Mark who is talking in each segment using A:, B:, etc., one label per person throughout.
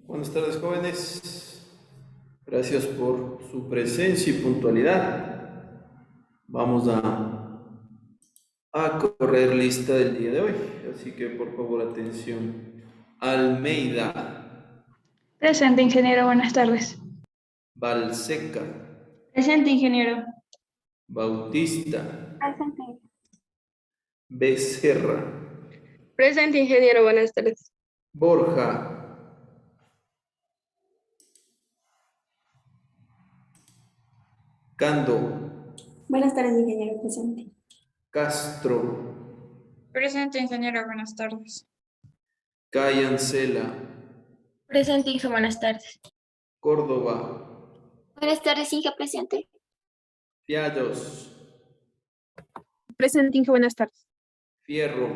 A: Buenas tardes, jóvenes. Gracias por su presencia y puntualidad. Vamos a correr lista del día de hoy, así que por favor atención. Almeida,
B: Presente, ingeniero, buenas tardes.
A: Balseca,
B: Presente, ingeniero.
A: Bautista,
B: Presente.
A: Becerra,
B: Presente, ingeniero, buenas tardes.
A: Borja, Cando,
C: Buenas tardes, ingeniero presente.
A: Castro,
B: Presente, ingeniero, buenas tardes.
A: Cayancela,
D: Presente, Inge, buenas tardes.
A: Córdoba,
C: Buenas tardes, Inge presente.
A: Fiallos,
D: Presente, Inge, buenas tardes.
A: Fierro,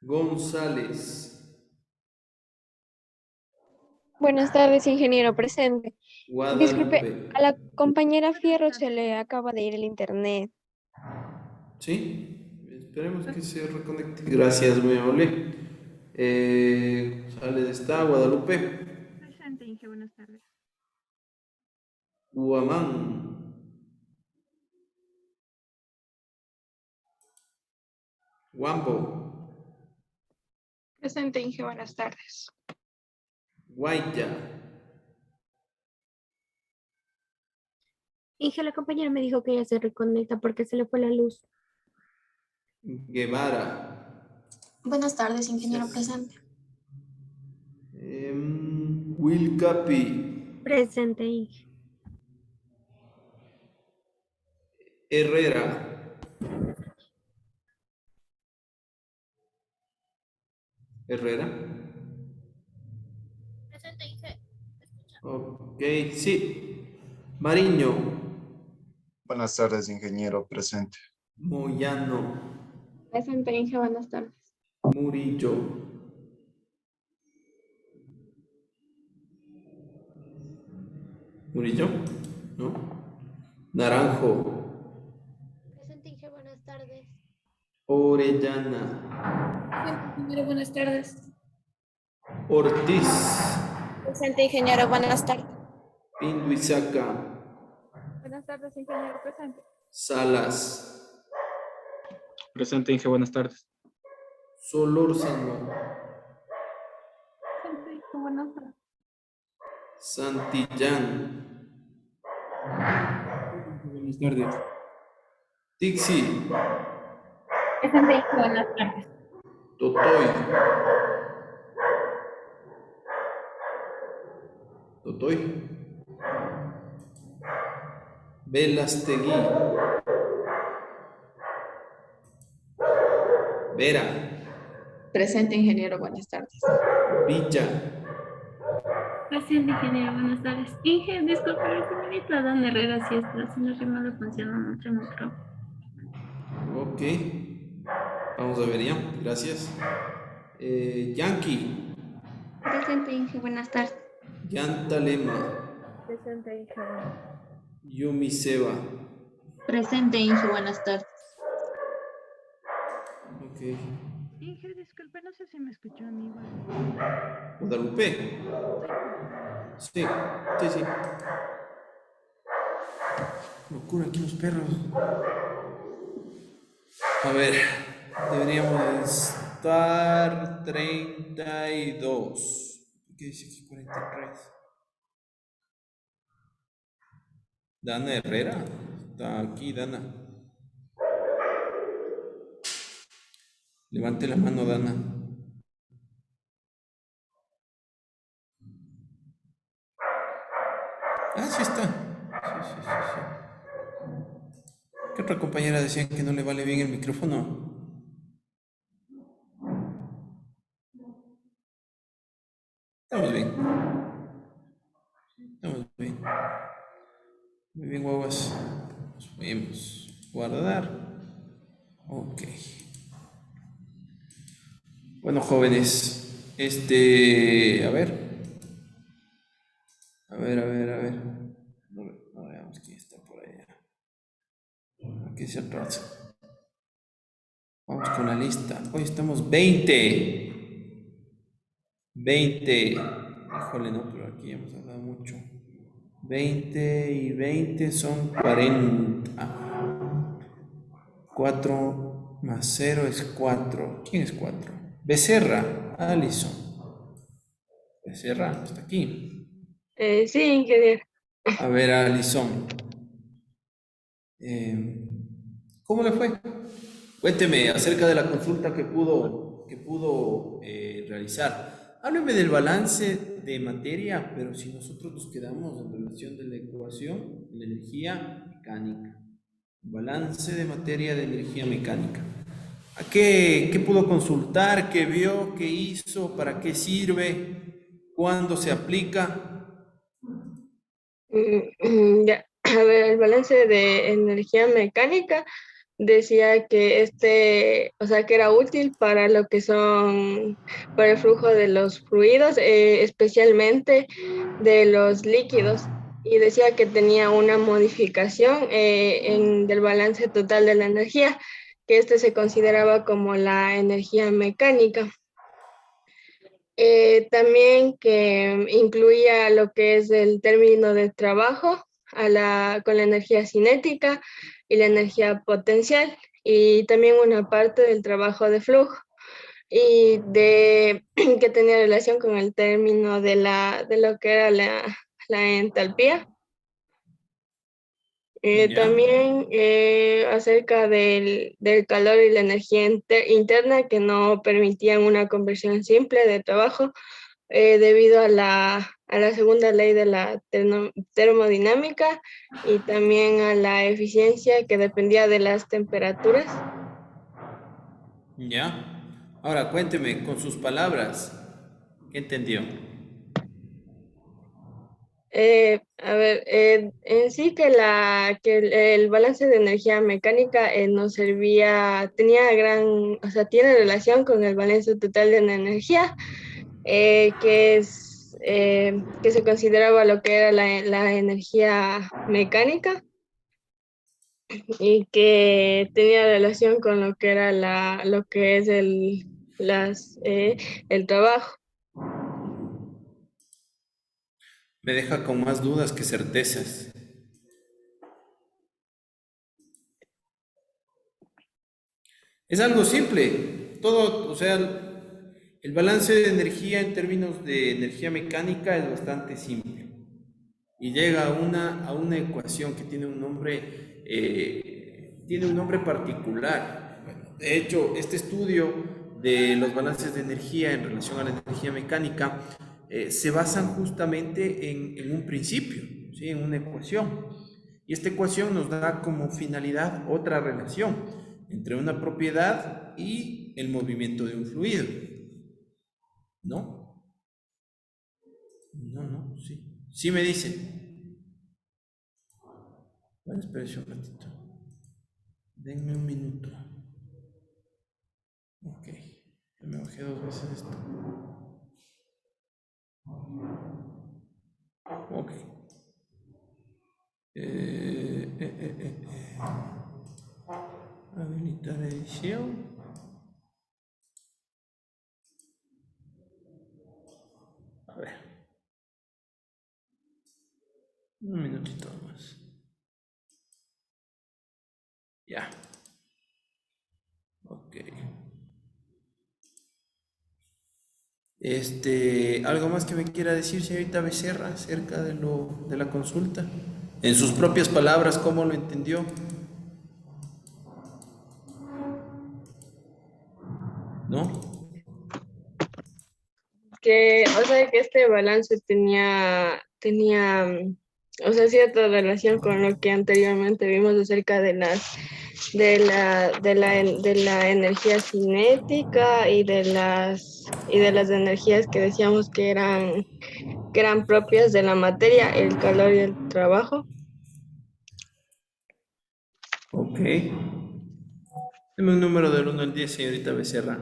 A: González,
E: Buenas tardes, ingeniero presente. Disculpe,
A: Guadalupe.
E: a la compañera Fierro se le acaba de ir el internet.
A: Sí, esperemos que se reconecte. Gracias, muy amable. González está, Guadalupe.
D: Presente, Inge, buenas tardes.
A: Guamán. Guambo.
B: Presente, Inge, buenas tardes.
A: Guaya.
D: Inge, la compañera me dijo que ella se reconecta porque se le fue la luz.
A: Guevara.
C: Buenas tardes, ingeniero presente.
A: Wilcapi.
D: Presente, Inge.
A: Herrera. Herrera.
D: Presente, Inge.
A: Ok, sí. Mariño.
F: Buenas tardes, ingeniero presente.
A: Moyano.
B: Presente, Inge, buenas tardes.
A: Murillo. Murillo. ¿No? Naranjo.
D: Presente, Inge, buenas tardes.
A: Orellana.
D: Ingeniero, buenas tardes.
A: Ortiz.
E: Presente, ingeniero, buenas tardes.
A: Pinduizaca.
B: Buenas tardes, ingeniero, presente.
A: Salas.
G: Presente, Inge, buenas tardes.
A: Solórzano.
B: Presente, Inge, buenas tardes.
A: Santillán.
G: Buenas tardes.
A: Tixi.
D: Presente, Inge, buenas tardes.
A: Totoy. Totoy. Velastegui. Vera.
B: Presente, ingeniero, buenas tardes.
A: Villa.
D: Presente, ingeniero, buenas tardes. Inge, disculpe, la señorita Dana Herrera sí está, si no no le funciona mucho el micrófono.
A: Ok. Vamos a ver ya. Gracias. Yankee.
C: Presente, Inge, buenas tardes.
A: Yantalema.
D: Presente, Inge, buenas tardes.
A: Yumi Seba.
D: Presente, Inge, buenas tardes.
A: Ok.
D: Inge, disculpe, no sé si me escuchó a mí igual.
A: Guadalupe. Sí, sí, sí. Locura aquí los perros. A ver, deberíamos de estar 32. ¿Qué dice aquí 43? Dana Herrera. Está aquí, Dana. Levante la mano, Dana. Ah, sí está. Sí, sí, sí, sí. ¿Qué otra compañera decía que no le vale bien el micrófono? Estamos bien. Estamos bien. Muy bien, guaguas. Nos podemos guardar. Ok. Bueno, jóvenes. A ver. A ver, a ver, a ver. No veamos quién está por allá. Aquí se atrasa. Vamos con la lista. Hoy estamos 20. 20. Híjole, no, pero aquí hemos hablado mucho. 20 y 20 son 40. 4 más 0 es 4. ¿Quién es 4? Becerra, Alison. Becerra, está aquí.
B: Sí, ingeniero.
A: A ver, Alison. ¿Cómo le fue? Cuénteme acerca de la consulta que pudo realizar. Hábleme del balance de materia, pero si nosotros nos quedamos en relación de la ecuación, la energía mecánica. Balance de materia de energía mecánica. ¿A qué pudo consultar? ¿Qué vio? ¿Qué hizo? ¿Para qué sirve? ¿Cuándo se aplica?
B: Ya, a ver, el balance de energía mecánica decía que o sea, que era útil para lo que son, para el flujo de los fluidos, especialmente de los líquidos. Y decía que tenía una modificación del balance total de la energía, que este se consideraba como la energía mecánica. También que incluía lo que es el término de trabajo con la energía cinética y la energía potencial, y también una parte del trabajo de flujo y que tenía relación con el término de lo que era la entalpía.
A: Ya,
B: También acerca del calor y la energía interna, que no permitían una conversión simple de trabajo debido a la segunda ley de la termodinámica, y también a la eficiencia que dependía de las temperaturas.
A: ya. Ahora cuénteme con sus palabras. ¿Qué entendió?
B: A ver, en sí que, el balance de energía mecánica nos o sea, tiene relación con el balance total de la energía, que se consideraba lo que era la energía mecánica, y que tenía relación con lo que era lo que es el trabajo.
A: Me deja con más dudas que certezas. Es algo simple. Todo, o sea, el balance de energía en términos de energía mecánica es bastante simple. Y llega a una ecuación que tiene un nombre particular. Bueno, de hecho, este estudio de los balances de energía en relación a la energía mecánica se basan justamente en un principio, ¿sí? En una ecuación. Y esta ecuación nos da como finalidad otra relación entre una propiedad y el movimiento de un fluido. ¿No? No, no, sí. Sí me dice. Bueno, espérese un ratito. Denme un minuto. Ok. Ya me bajé 2 veces esto. Ok. Habilitar edición. A ver. Un minutito más. Ya. Ok. ¿Algo más que me quiera decir, señorita Becerra, acerca de la consulta? En sus propias palabras, ¿cómo lo entendió? ¿No?
B: O sea, que este balance o sea, cierta relación con lo que anteriormente vimos acerca de la energía cinética y de las energías que decíamos que eran propias de la materia, el calor y el trabajo.
A: Ok. Deme un número del 1 al 10, señorita Becerra.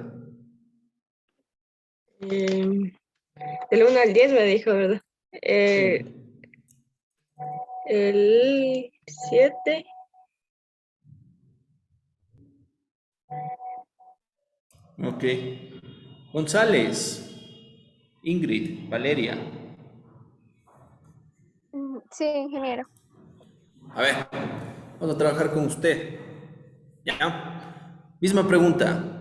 B: Eh, del 1 al 10 me dijo, ¿verdad? Eh,
A: Sí.
B: el 7.
A: Ok. González, Ingrid, Valeria.
E: Sí, ingeniero.
A: A ver, vamos a trabajar con usted. ¿Ya? Misma pregunta.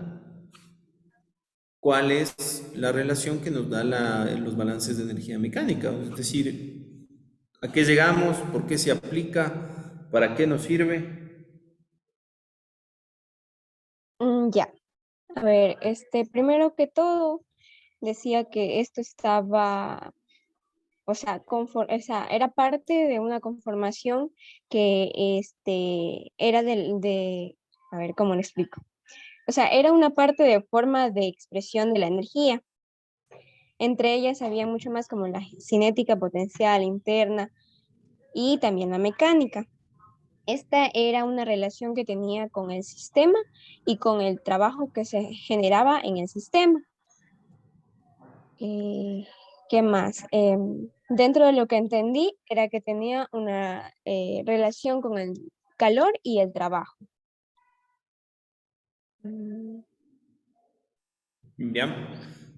A: ¿Cuál es la relación que nos da los balances de energía mecánica? Es decir, ¿a qué llegamos? ¿Por qué se aplica? ¿Para qué nos sirve?
E: Ya. A ver, primero que todo, decía que esto estaba, o sea, era parte de una conformación que era a ver, ¿cómo lo explico? O sea, era una parte de forma de expresión de la energía. Entre ellas había mucho más como la cinética potencial interna y también la mecánica. Esta era una relación que tenía con el sistema y con el trabajo que se generaba en el sistema. Eh, ¿Qué más? Dentro de lo que entendí era que tenía una relación con el calor y el trabajo. Mm,
A: ¿Ya?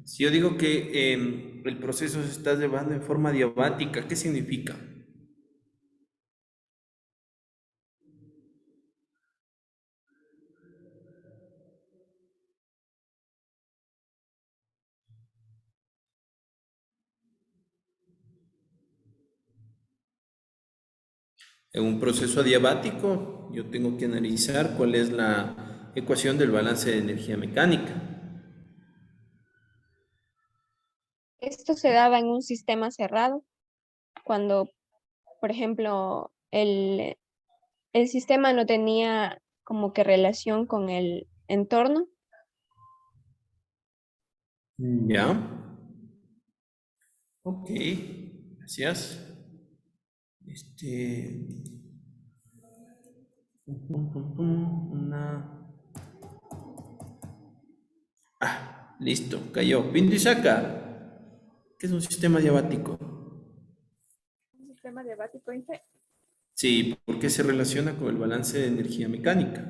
A: Si yo digo que el proceso se está llevando en forma diabática, ¿qué significa? En un proceso adiabático, yo tengo que analizar cuál es la ecuación del balance de energía mecánica.
E: Esto se daba en un sistema cerrado, cuando, por ejemplo, el sistema no tenía como que relación con el entorno.
A: ¿Ya? Ok, gracias. Este, una... Listo, cayó. Pinto y saca. ¿Qué es un sistema diabático?
H: Un sistema diabático dice,
A: Sí, porque se relaciona con el balance de energía mecánica.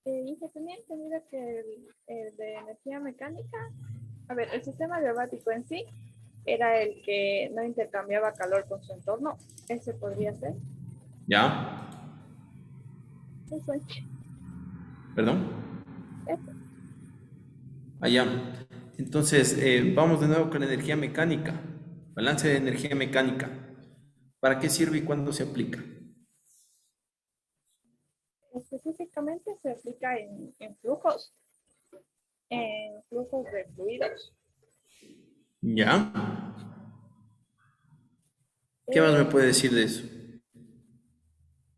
H: dice tenía entendido que el de energía mecánica, a ver, el sistema diabático en sí era el que no intercambiaba calor con su entorno. Ese podría ser.
A: ¿Ya?
H: Eso es.
A: ¿Perdón?
H: Eso.
A: Allá. Entonces, vamos de nuevo con la energía mecánica. Balance de energía mecánica. ¿Para qué sirve y cuándo se aplica?
H: Específicamente se aplica en flujos de fluidos.
A: ¿Ya? ¿Qué más me
H: Eh,
A: puede decir de eso?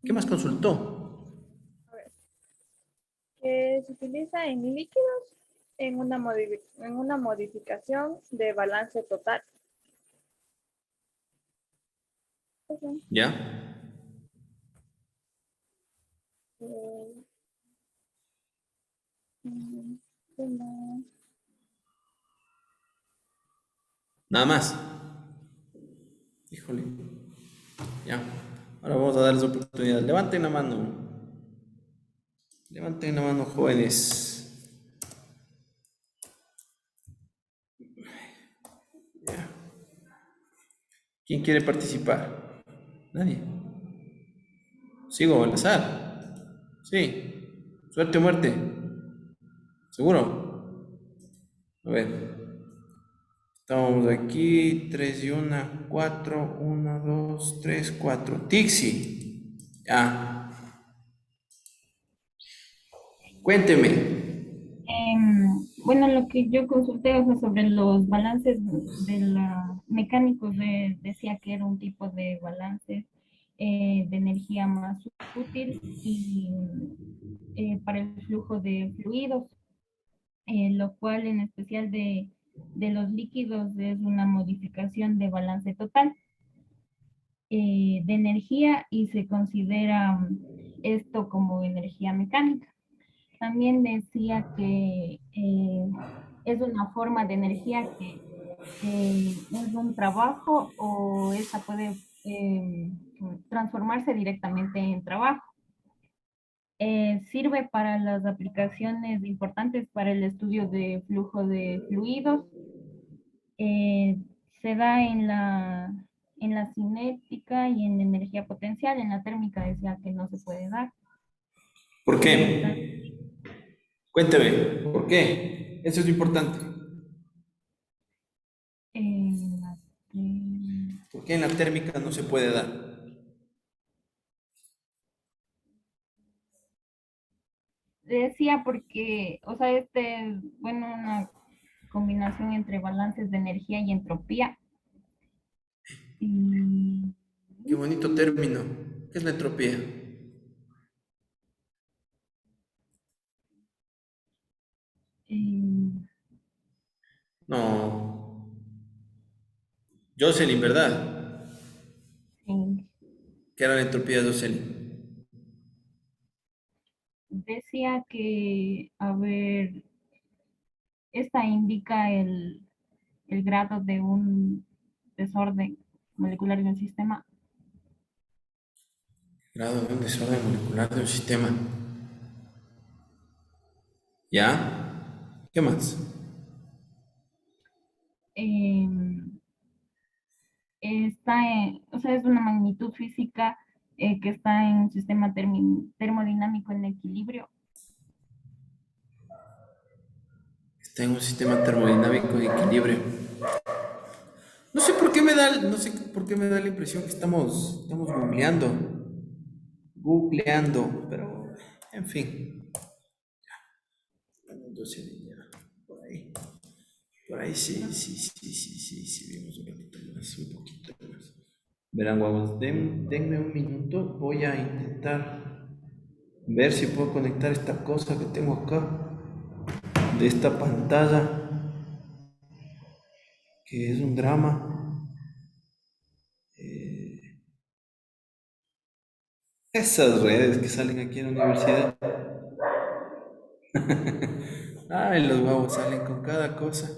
A: ¿Qué más consultó?
H: a ver, que se utiliza en líquidos en una modificación de balance total. Eso.
A: ¿Ya?
H: Eh, ¿qué más?
A: Nada más. Híjole. Ya. Ahora vamos a darles oportunidad. Levanten la mano. Levanten la mano, jóvenes. ¿Quién quiere participar? Nadie. Sigo al azar. Sí. Suerte o muerte. ¿Seguro? A ver. Estamos aquí. 3 y 1, 4. 1, 2, 3, 4. Tixi. Ya. Cuénteme.
D: Bueno, lo que yo consulté, o sea, sobre los balances de la mecánicos, decía que era un tipo de balance de energía más útil y para el flujo de fluidos, lo cual en especial de los líquidos es una modificación de balance total de energía y se considera esto como energía mecánica. También decía que es una forma de energía que es un trabajo o esa puede transformarse directamente en trabajo. Sirve para las aplicaciones importantes para el estudio de flujo de fluidos. Eh, Se da en la cinética y en energía potencial. En la térmica decía que no se puede dar.
A: ¿Por qué? Cuénteme, ¿por qué? Eso es importante.
D: En la
A: ¿Por qué en la térmica no se puede dar?
D: decía porque, o sea, bueno, una combinación entre balances de energía y entropía. Y,
A: Qué bonito término. ¿Qué es la entropía?
D: y-
A: No. Jocelyn, ¿verdad?
D: y
A: ¿Qué era la entropía de Jocelyn?
D: decía que, a ver, esta indica el grado de un desorden molecular de un sistema.
A: Grado de un desorden molecular de un sistema. ¿Ya? ¿Qué más?
D: Em, o sea, es una magnitud física que está en un sistema termodinámico en equilibrio.
A: Está en un sistema termodinámico en equilibrio. No sé por qué me da la impresión que estamos googleando, pero en fin. Entonces, ya, por ahí sí, vimos un ratito más, un poquito más. Verán, guavos, denme un minuto, voy a intentar ver si puedo conectar esta cosa que tengo acá, de esta pantalla, que es un drama. Esas redes que salen aquí en la universidad. Ay, los guavos salen con cada cosa.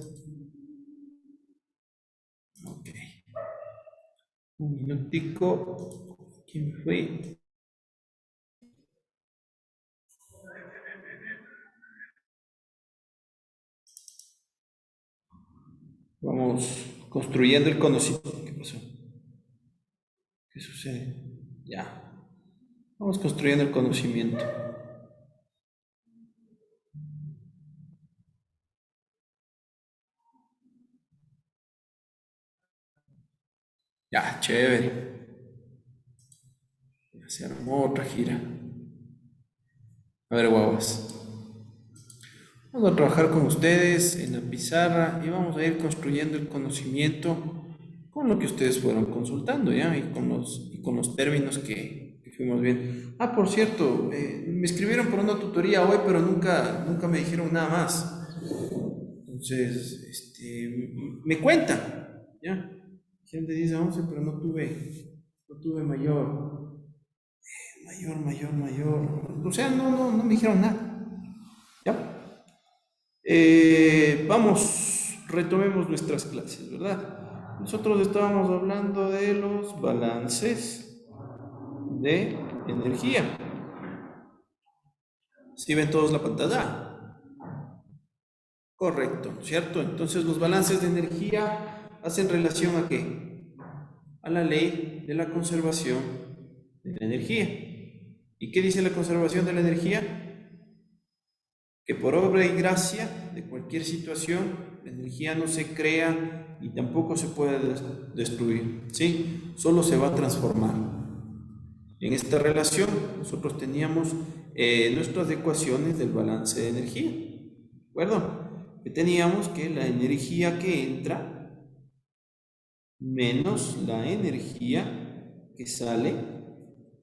A: Ok. Un minutico. Aquí me fui. Vamos construyendo el conocimiento. ¿Qué pasó? ¿Qué sucede? Ya. Vamos construyendo el conocimiento. Ya, chévere. Ya se armó otra gira. A ver, guaguas. Vamos a trabajar con ustedes en la pizarra y vamos a ir construyendo el conocimiento con lo que ustedes fueron consultando, ¿ya? Y con los términos que fuimos viendo. Ah, por cierto, me escribieron por una tutoría hoy, pero nunca me dijeron nada más. Entonces, me cuentan, ¿ya? Gente dice 11, pero no tuve mayor. O sea, no me dijeron nada, ¿ya? Vamos, retomemos nuestras clases, ¿verdad? Nosotros estábamos hablando de los balances de energía. ¿Sí ven todos la pantalla? Correcto, ¿cierto? Entonces los balances de energía hacen relación ¿a qué? A la ley de la conservación de la energía. ¿Y qué dice la conservación de la energía? Que por obra y gracia de cualquier situación, la energía no se crea y tampoco se puede destruir, ¿sí? Solo se va a transformar. En esta relación, nosotros teníamos nuestras ecuaciones del balance de energía, ¿de acuerdo? Que teníamos que la energía que entra menos la energía que sale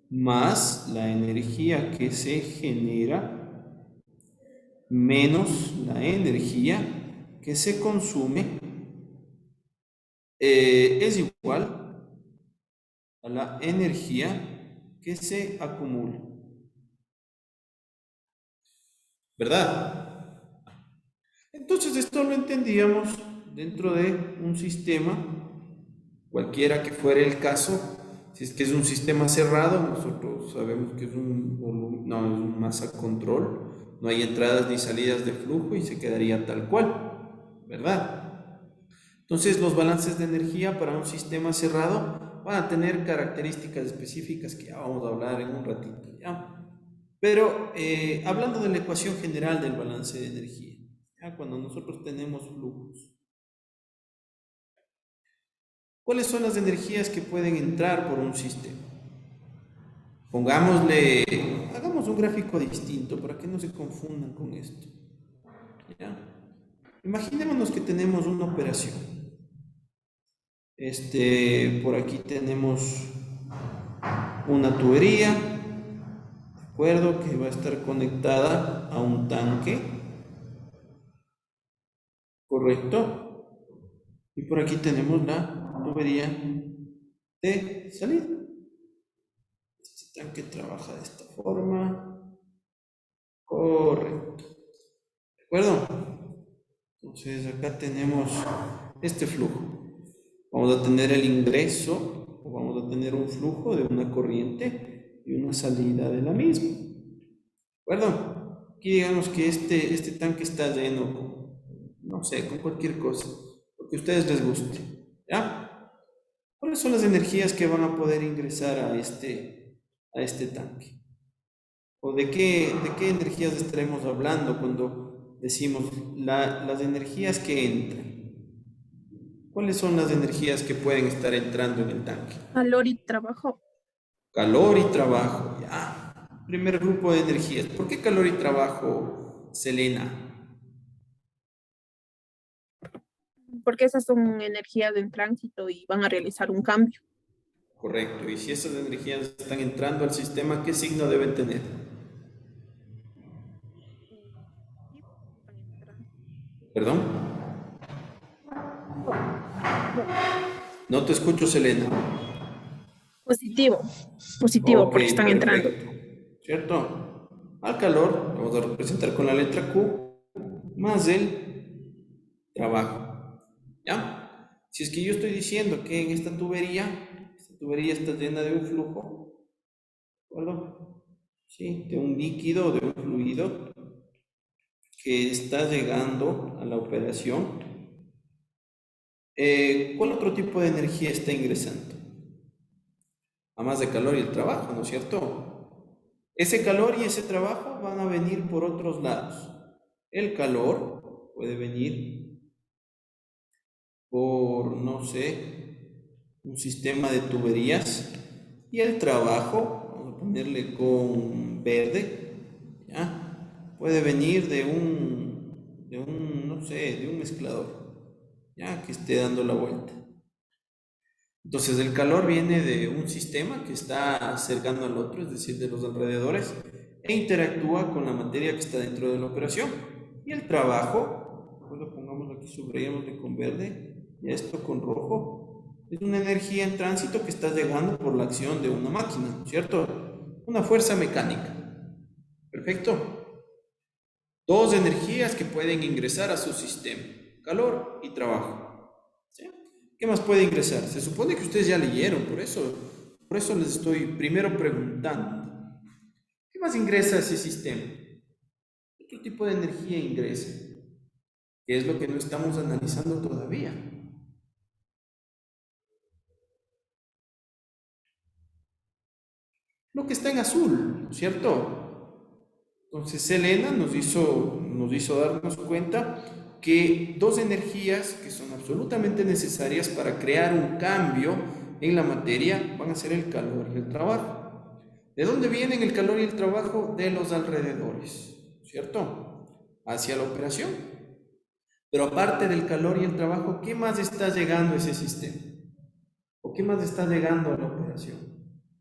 A: más la energía que se genera menos la energía que se consume es igual a la energía que se acumula. ¿Verdad? Entonces esto lo entendíamos dentro de un sistema, cualquiera que fuera el caso, Si es que es un sistema cerrado, nosotros sabemos que es un volumen, no, es un masa control, no hay entradas ni salidas de flujo y se quedaría tal cual, ¿verdad? Entonces, los balances de energía para un sistema cerrado van a tener características específicas que ya vamos a hablar en un ratito, ¿ya? Pero hablando de la ecuación general del balance de energía, ¿ya? Cuando nosotros tenemos flujos, ¿cuáles son las energías que pueden entrar por un sistema? Pongámosle, hagamos un gráfico distinto para que no se confundan con esto, ¿ya? Imaginémonos que tenemos una operación. Por aquí tenemos una tubería, ¿de acuerdo? Que va a estar conectada a un tanque, ¿correcto? Y por aquí tenemos la tubería de salida. Este tanque trabaja de esta forma, correcto, ¿de acuerdo? Entonces acá tenemos este flujo. Vamos a tener el ingreso, o vamos a tener un flujo de una corriente y una salida de la misma. ¿De acuerdo? Aquí digamos que este tanque está lleno con, no sé, con cualquier cosa, lo que a ustedes les guste. ¿Ya? ¿Cuáles son las energías que van a poder ingresar a este tanque? ¿O de qué energías estaremos hablando cuando decimos las energías que entran? ¿Cuáles son las energías que pueden estar entrando en el tanque?
H: Calor y trabajo.
A: Calor y trabajo, ya. Primer grupo de energías. ¿Por qué calor y trabajo, Selena?
H: Porque esas son energías en tránsito y van a realizar un cambio.
A: Correcto. Y si esas energías están entrando al sistema, ¿qué signo deben tener? ¿Perdón? No te escucho, Selena.
H: Positivo,
A: Ok,
H: porque están entrando.
A: perfecto. ¿Cierto? Al calor, vamos a representar con la letra Q, más el trabajo. ¿Ya? Si es que yo estoy diciendo que en esta tubería está llena de un flujo, ¿de acuerdo? Sí, de un líquido, de un fluido que está llegando a la operación. ¿Cuál otro tipo de energía está ingresando? Además de calor y el trabajo, ¿no es cierto? Ese calor y ese trabajo van a venir por otros lados. El calor puede venir por, no sé, un sistema de tuberías, y el trabajo, vamos a ponerle con verde, ¿ya? Puede venir no sé, de un mezclador, ¿ya? Que esté dando la vuelta. Entonces el calor viene de un sistema que está cercano al otro, es decir, de los alrededores, e interactúa con la materia que está dentro de la operación. Y el trabajo, pues lo pongamos aquí, subrayémosle con verde, y esto con rojo, es una energía en tránsito que está llegando por la acción de una máquina, ¿cierto? Una fuerza mecánica. Perfecto. Dos energías que pueden ingresar a su sistema, calor y trabajo. ¿Sí? ¿Qué más puede ingresar? Se supone que ustedes ya leyeron, por eso les estoy primero preguntando. ¿Qué más ingresa a ese sistema? ¿Qué otro tipo de energía ingresa? ¿Qué es lo que no estamos analizando todavía? Lo que está en azul, ¿cierto? Entonces Selena nos hizo darnos cuenta que dos energías que son absolutamente necesarias para crear un cambio en la materia van a ser el calor y el trabajo. ¿De dónde vienen el calor y el trabajo? De los alrededores, ¿cierto? Hacia la operación. Pero aparte del calor y el trabajo, ¿qué más está llegando a ese sistema? ¿O qué más está llegando a la operación?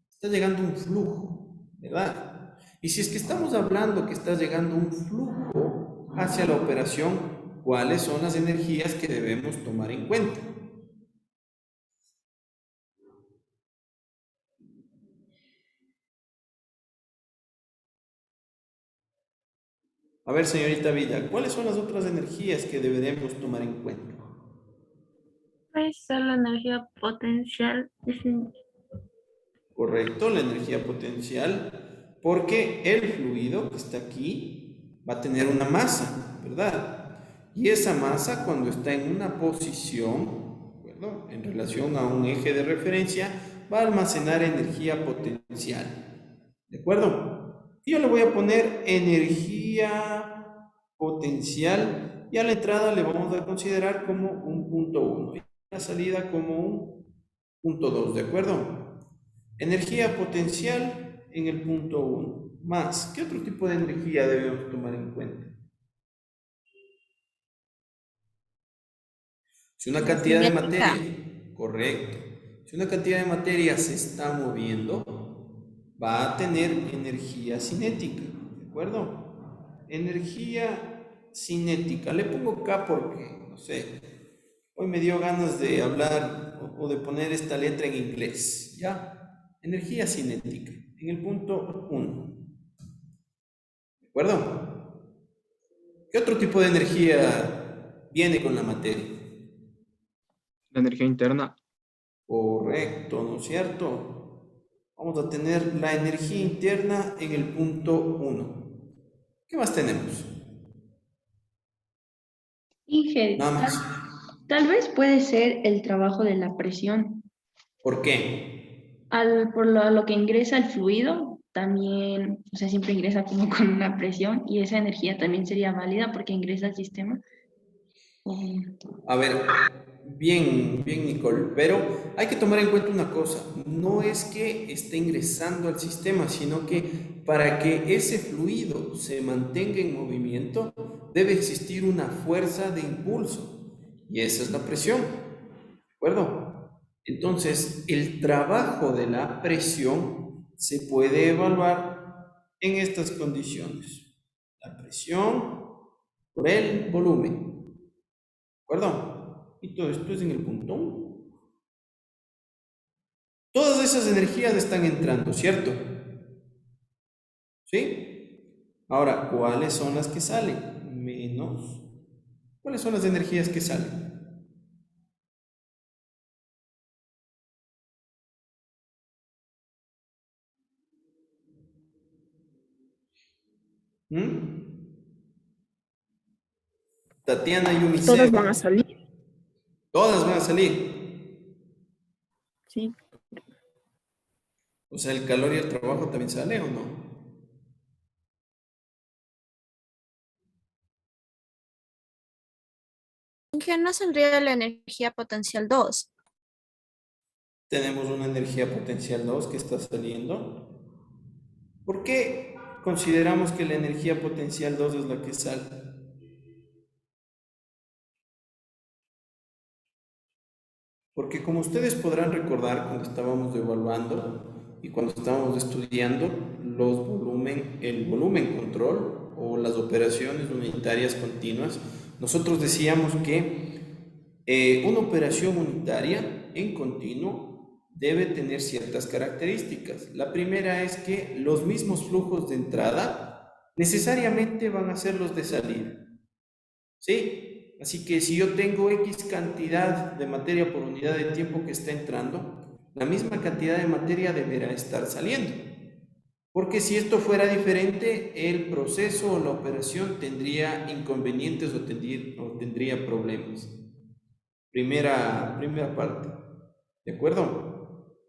A: Está llegando un flujo, ¿verdad? Y si es que estamos hablando que está llegando un flujo hacia la operación, ¿cuáles son las energías que debemos tomar en cuenta? A ver, señorita Villa, ¿cuáles son las otras energías que deberemos tomar en cuenta?
C: Puede ser la energía potencial.
A: Correcto, la energía potencial, porque el fluido que está aquí va a tener una masa, ¿verdad? Y esa masa, cuando está en una posición, ¿de acuerdo?, en relación a un eje de referencia, va a almacenar energía potencial, ¿de acuerdo? Y yo le voy a poner energía potencial y a la entrada le vamos a considerar como un punto 1 y a la salida como un punto 2, ¿de acuerdo? Energía potencial en el punto 1. Más, ¿qué otro tipo de energía debemos tomar en cuenta? Si una cantidad de
E: Cinética.
A: materia, correcto, si una cantidad de materia se está moviendo, va a tener energía cinética, ¿de acuerdo? Energía cinética, le pongo K porque, no sé, hoy me dio ganas de hablar o de poner esta letra en inglés, ¿ya? Energía cinética, en el punto 1, ¿de acuerdo? ¿Qué otro tipo de energía viene con la materia?
G: La energía interna.
A: Correcto, ¿no es cierto? Vamos a tener la energía interna en el punto 1. ¿Qué más tenemos?
I: Inge,
A: Nada más.
I: tal vez puede ser el trabajo de la presión.
A: ¿Por qué?
I: Por lo que ingresa el fluido, también, o sea, siempre ingresa como con una presión y esa energía también sería válida porque ingresa al sistema.
A: A ver, bien, bien, Nicole, pero hay que tomar en cuenta una cosa, no es que esté ingresando al sistema, sino que para que ese fluido se mantenga en movimiento, debe existir una fuerza de impulso, y esa es la presión, ¿de acuerdo? Entonces, el trabajo de la presión se puede evaluar en estas condiciones. La presión por el volumen. ¿De acuerdo? Y todo esto es en el punto 1. Todas esas energías están entrando, ¿cierto? ¿Sí? Ahora, ¿cuáles son las que salen? Menos. ¿Cuáles son las energías que salen? ¿Mm? Tatiana y
H: Todas
A: Unicef.
H: van a salir.
A: Todas van a salir.
H: Sí.
A: O sea, el calor y el trabajo también sale o no.
J: ¿Qué no saldría la energía potencial 2?
A: Tenemos una energía potencial 2 que está saliendo. ¿Por qué consideramos que la energía potencial 2 es la que sale? Porque como ustedes podrán recordar cuando estábamos evaluando y cuando estábamos estudiando el volumen control o las operaciones unitarias continuas, nosotros decíamos que una operación unitaria en continuo debe tener ciertas características. La primera es que los mismos flujos de entrada necesariamente van a ser los de salida. ¿Sí? Así que si yo tengo X cantidad de materia por unidad de tiempo que está entrando, la misma cantidad de materia deberá estar saliendo. Porque si esto fuera diferente, el proceso o la operación tendría inconvenientes o tendría problemas. Primera parte. ¿De acuerdo?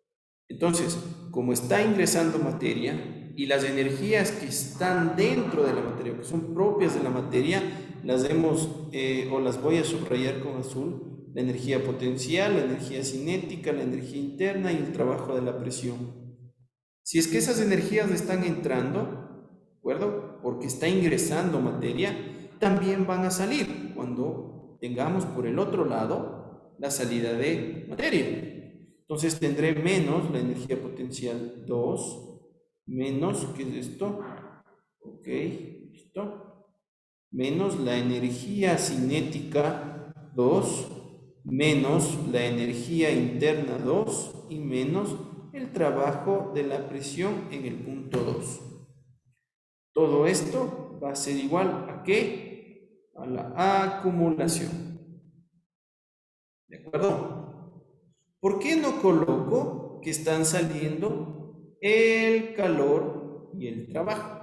A: Entonces, como está ingresando materia y las energías que están dentro de la materia, que son propias de la materia, las vemos o las voy a subrayar con azul: la energía potencial, la energía cinética, la energía interna y el trabajo de la presión. Si es que esas energías están entrando, ¿de acuerdo?, porque está ingresando materia, también van a salir cuando tengamos por el otro lado la salida de materia. Entonces tendré menos la energía potencial 2, menos, ¿qué es esto? Ok, listo. Menos la energía cinética 2, menos la energía interna 2 y menos el trabajo de la presión en el punto 2. Todo esto va a ser igual a ¿qué? A la acumulación. ¿De acuerdo? ¿Por qué no coloco que están saliendo el calor y el trabajo.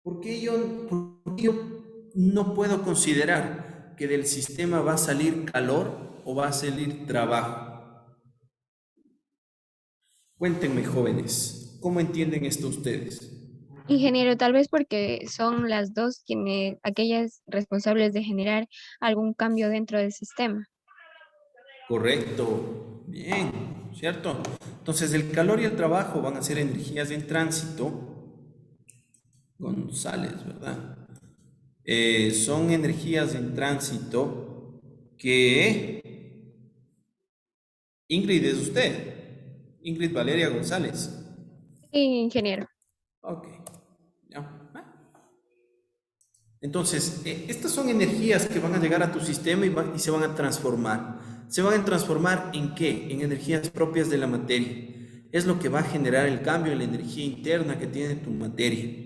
A: ¿Por qué yo no puedo considerar que del sistema va a salir calor o va a salir trabajo? Cuéntenme, jóvenes, ¿cómo entienden esto ustedes?
E: Ingeniero, tal vez porque son las dos quienes, aquellas responsables de generar algún cambio dentro del sistema.
A: Correcto, bien, ¿cierto? Entonces el calor y el trabajo van a ser energías en tránsito, González, ¿verdad? Son energías en tránsito que Ingrid es usted, Ingrid Valeria González.
E: Sí, ingeniero.
A: Ok, ya. Entonces, estas son energías que van a llegar a tu sistema y se van a transformar. ¿Se van a transformar en qué? En energías propias de la materia. Es lo que va a generar el cambio en la energía interna que tiene tu materia.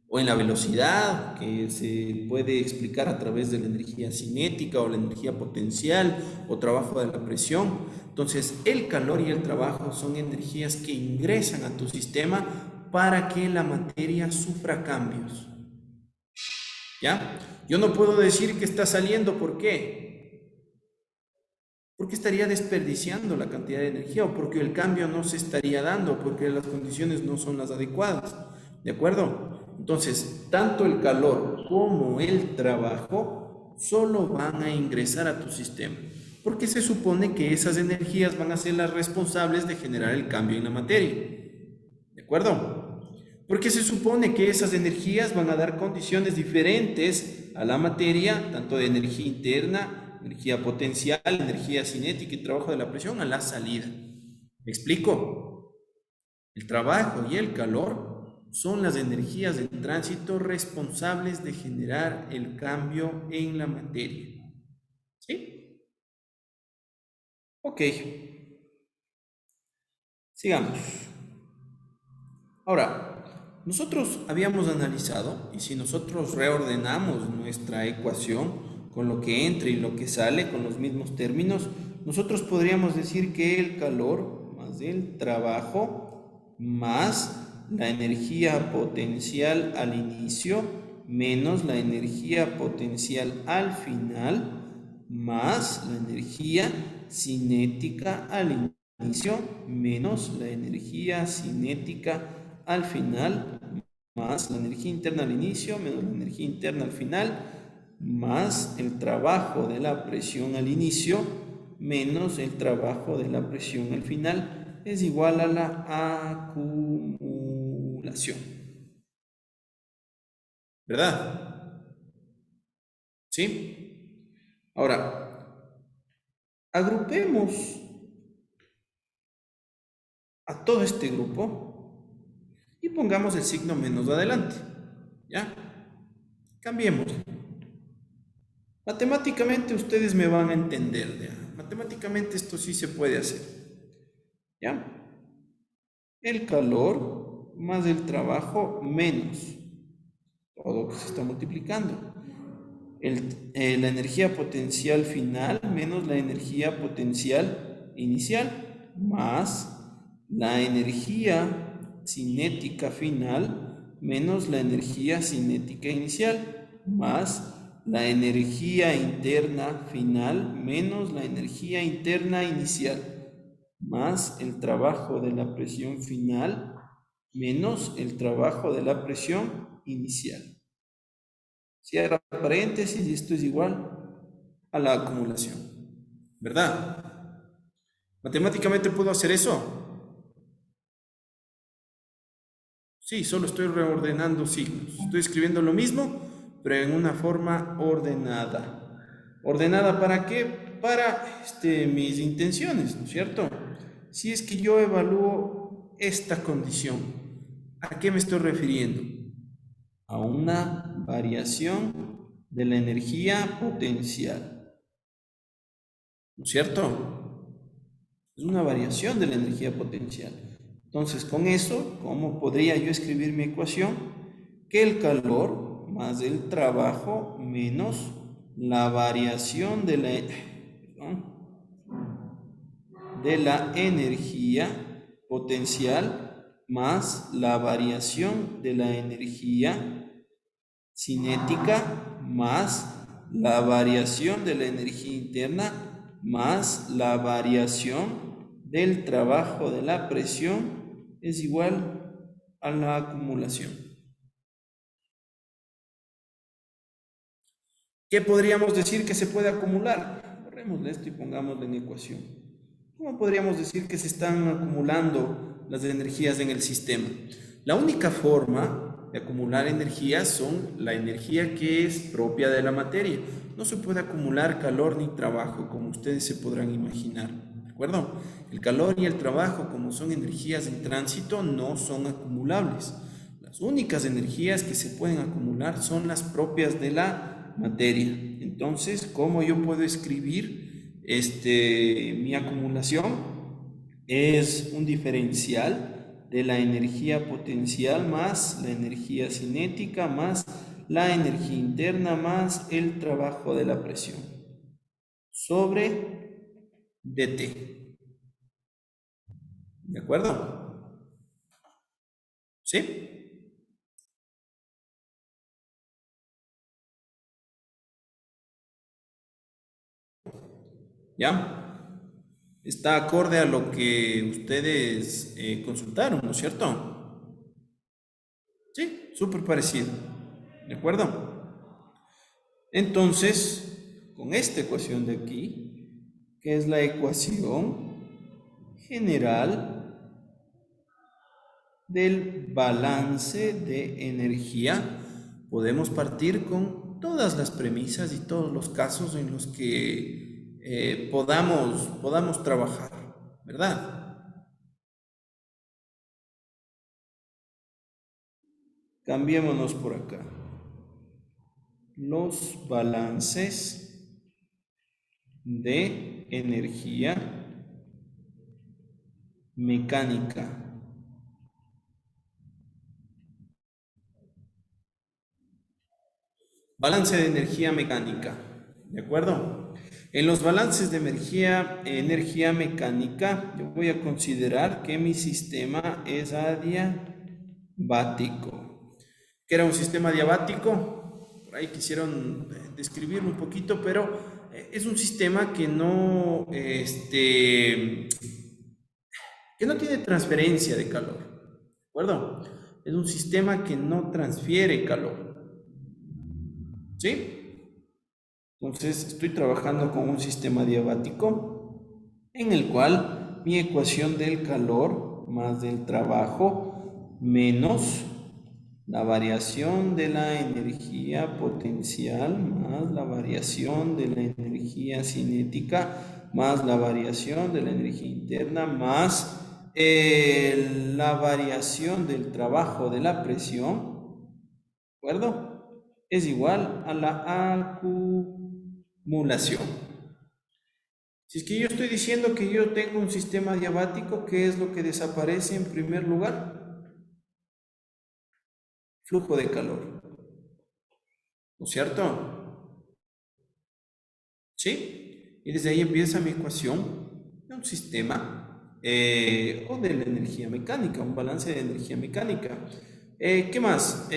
A: O en la velocidad, que se puede explicar a través de la energía cinética o la energía potencial o trabajo de la presión. Entonces, el calor y el trabajo son energías que ingresan a tu sistema para que la materia sufra cambios. ¿Ya? Yo no puedo decir que está saliendo, ¿por qué? Porque estaría desperdiciando la cantidad de energía o porque el cambio no se estaría dando, porque las condiciones no son las adecuadas. ¿De acuerdo? Entonces, tanto el calor como el trabajo solo van a ingresar a tu sistema, porque se supone que esas energías van a ser las responsables de generar el cambio en la materia. ¿De acuerdo? Porque se supone que esas energías van a dar condiciones diferentes a la materia, tanto de energía interna, energía potencial, energía cinética y trabajo de la presión a la salida. ¿Me explico? El trabajo y el calor son las energías de tránsito responsables de generar el cambio en la materia. ¿Sí? Ok. Sigamos. Ahora, nosotros habíamos analizado, y si nosotros reordenamos nuestra ecuación con lo que entra y lo que sale, con los mismos términos, nosotros podríamos decir que el calor más el trabajo más la energía potencial al inicio menos la energía potencial al final más la energía cinética al inicio menos la energía cinética al final, más la energía interna al inicio, menos la energía interna al final, más el trabajo de la presión al inicio, menos el trabajo de la presión al final, es igual a la acumulación. ¿Verdad? ¿Sí? Ahora, agrupemos a todo este grupo y pongamos el signo menos adelante. ¿Ya? Cambiemos. Matemáticamente ustedes me van a entender. ¿Ya? Matemáticamente esto sí se puede hacer. ¿Ya? El calor más el trabajo menos todo que se está multiplicando. La energía potencial final menos la energía potencial inicial más la energía cinética final menos la energía cinética inicial más la energía interna final menos la energía interna inicial más el trabajo de la presión final menos el trabajo de la presión inicial. Cierra paréntesis y esto es igual a la acumulación. ¿Verdad? ¿Matemáticamente puedo hacer eso? Sí, solo estoy reordenando signos. Estoy escribiendo lo mismo, pero en una forma ordenada. ¿Ordenada para qué? Para mis intenciones, ¿no es cierto? Si es que yo evalúo esta condición, ¿a qué me estoy refiriendo? A una variación de la energía potencial. ¿No es cierto? Es una variación de la energía potencial. Entonces, con eso, ¿cómo podría yo escribir mi ecuación? Que el calor más el trabajo menos la variación de la, de la energía potencial más la variación de la energía cinética más la variación de la energía interna más la variación del trabajo de la presión es igual a la acumulación. ¿Qué podríamos decir que se puede acumular? Borrémosle esto y pongámoslo en ecuación. ¿Cómo podríamos decir que se están acumulando las energías en el sistema? La única forma de acumular energías son la energía que es propia de la materia. No se puede acumular calor ni trabajo, como ustedes se podrán imaginar. ¿De acuerdo? El calor y el trabajo, como son energías en tránsito, no son acumulables. Las únicas energías que se pueden acumular son las propias de la materia. Entonces, ¿cómo yo puedo escribir mi acumulación? Es un diferencial de la energía potencial más la energía cinética más la energía interna más el trabajo de la presión sobre dt. ¿De acuerdo? ¿Sí? ¿Ya? Está acorde a lo que ustedes consultaron, ¿no es cierto? Sí, súper parecido. ¿De acuerdo? Entonces, con esta ecuación de aquí, que es la ecuación general del balance de energía, podemos partir con todas las premisas y todos los casos en los que podamos trabajar, ¿verdad? Cambiémonos por acá. Los balances de energía mecánica. Balance de energía mecánica, ¿de acuerdo? En los balances de energía mecánica, yo voy a considerar que mi sistema es adiabático. ¿Qué era un sistema adiabático? Por ahí quisieron describirlo un poquito, pero es un sistema que no tiene transferencia de calor, ¿de acuerdo? Es un sistema que no transfiere calor, ¿sí? Entonces estoy trabajando con un sistema adiabático en el cual mi ecuación del calor más del trabajo menos la variación de la energía potencial más la variación de la energía cinética más la variación de la energía interna más la variación del trabajo de la presión, ¿de acuerdo? Es igual a la acumulación. Si es que yo estoy diciendo que yo tengo un sistema adiabático, ¿qué es lo que desaparece en primer lugar? Flujo de calor. ¿No es cierto? ¿Sí? Y desde ahí empieza mi ecuación de un sistema o de la energía mecánica, un balance de energía mecánica. ¿Qué más?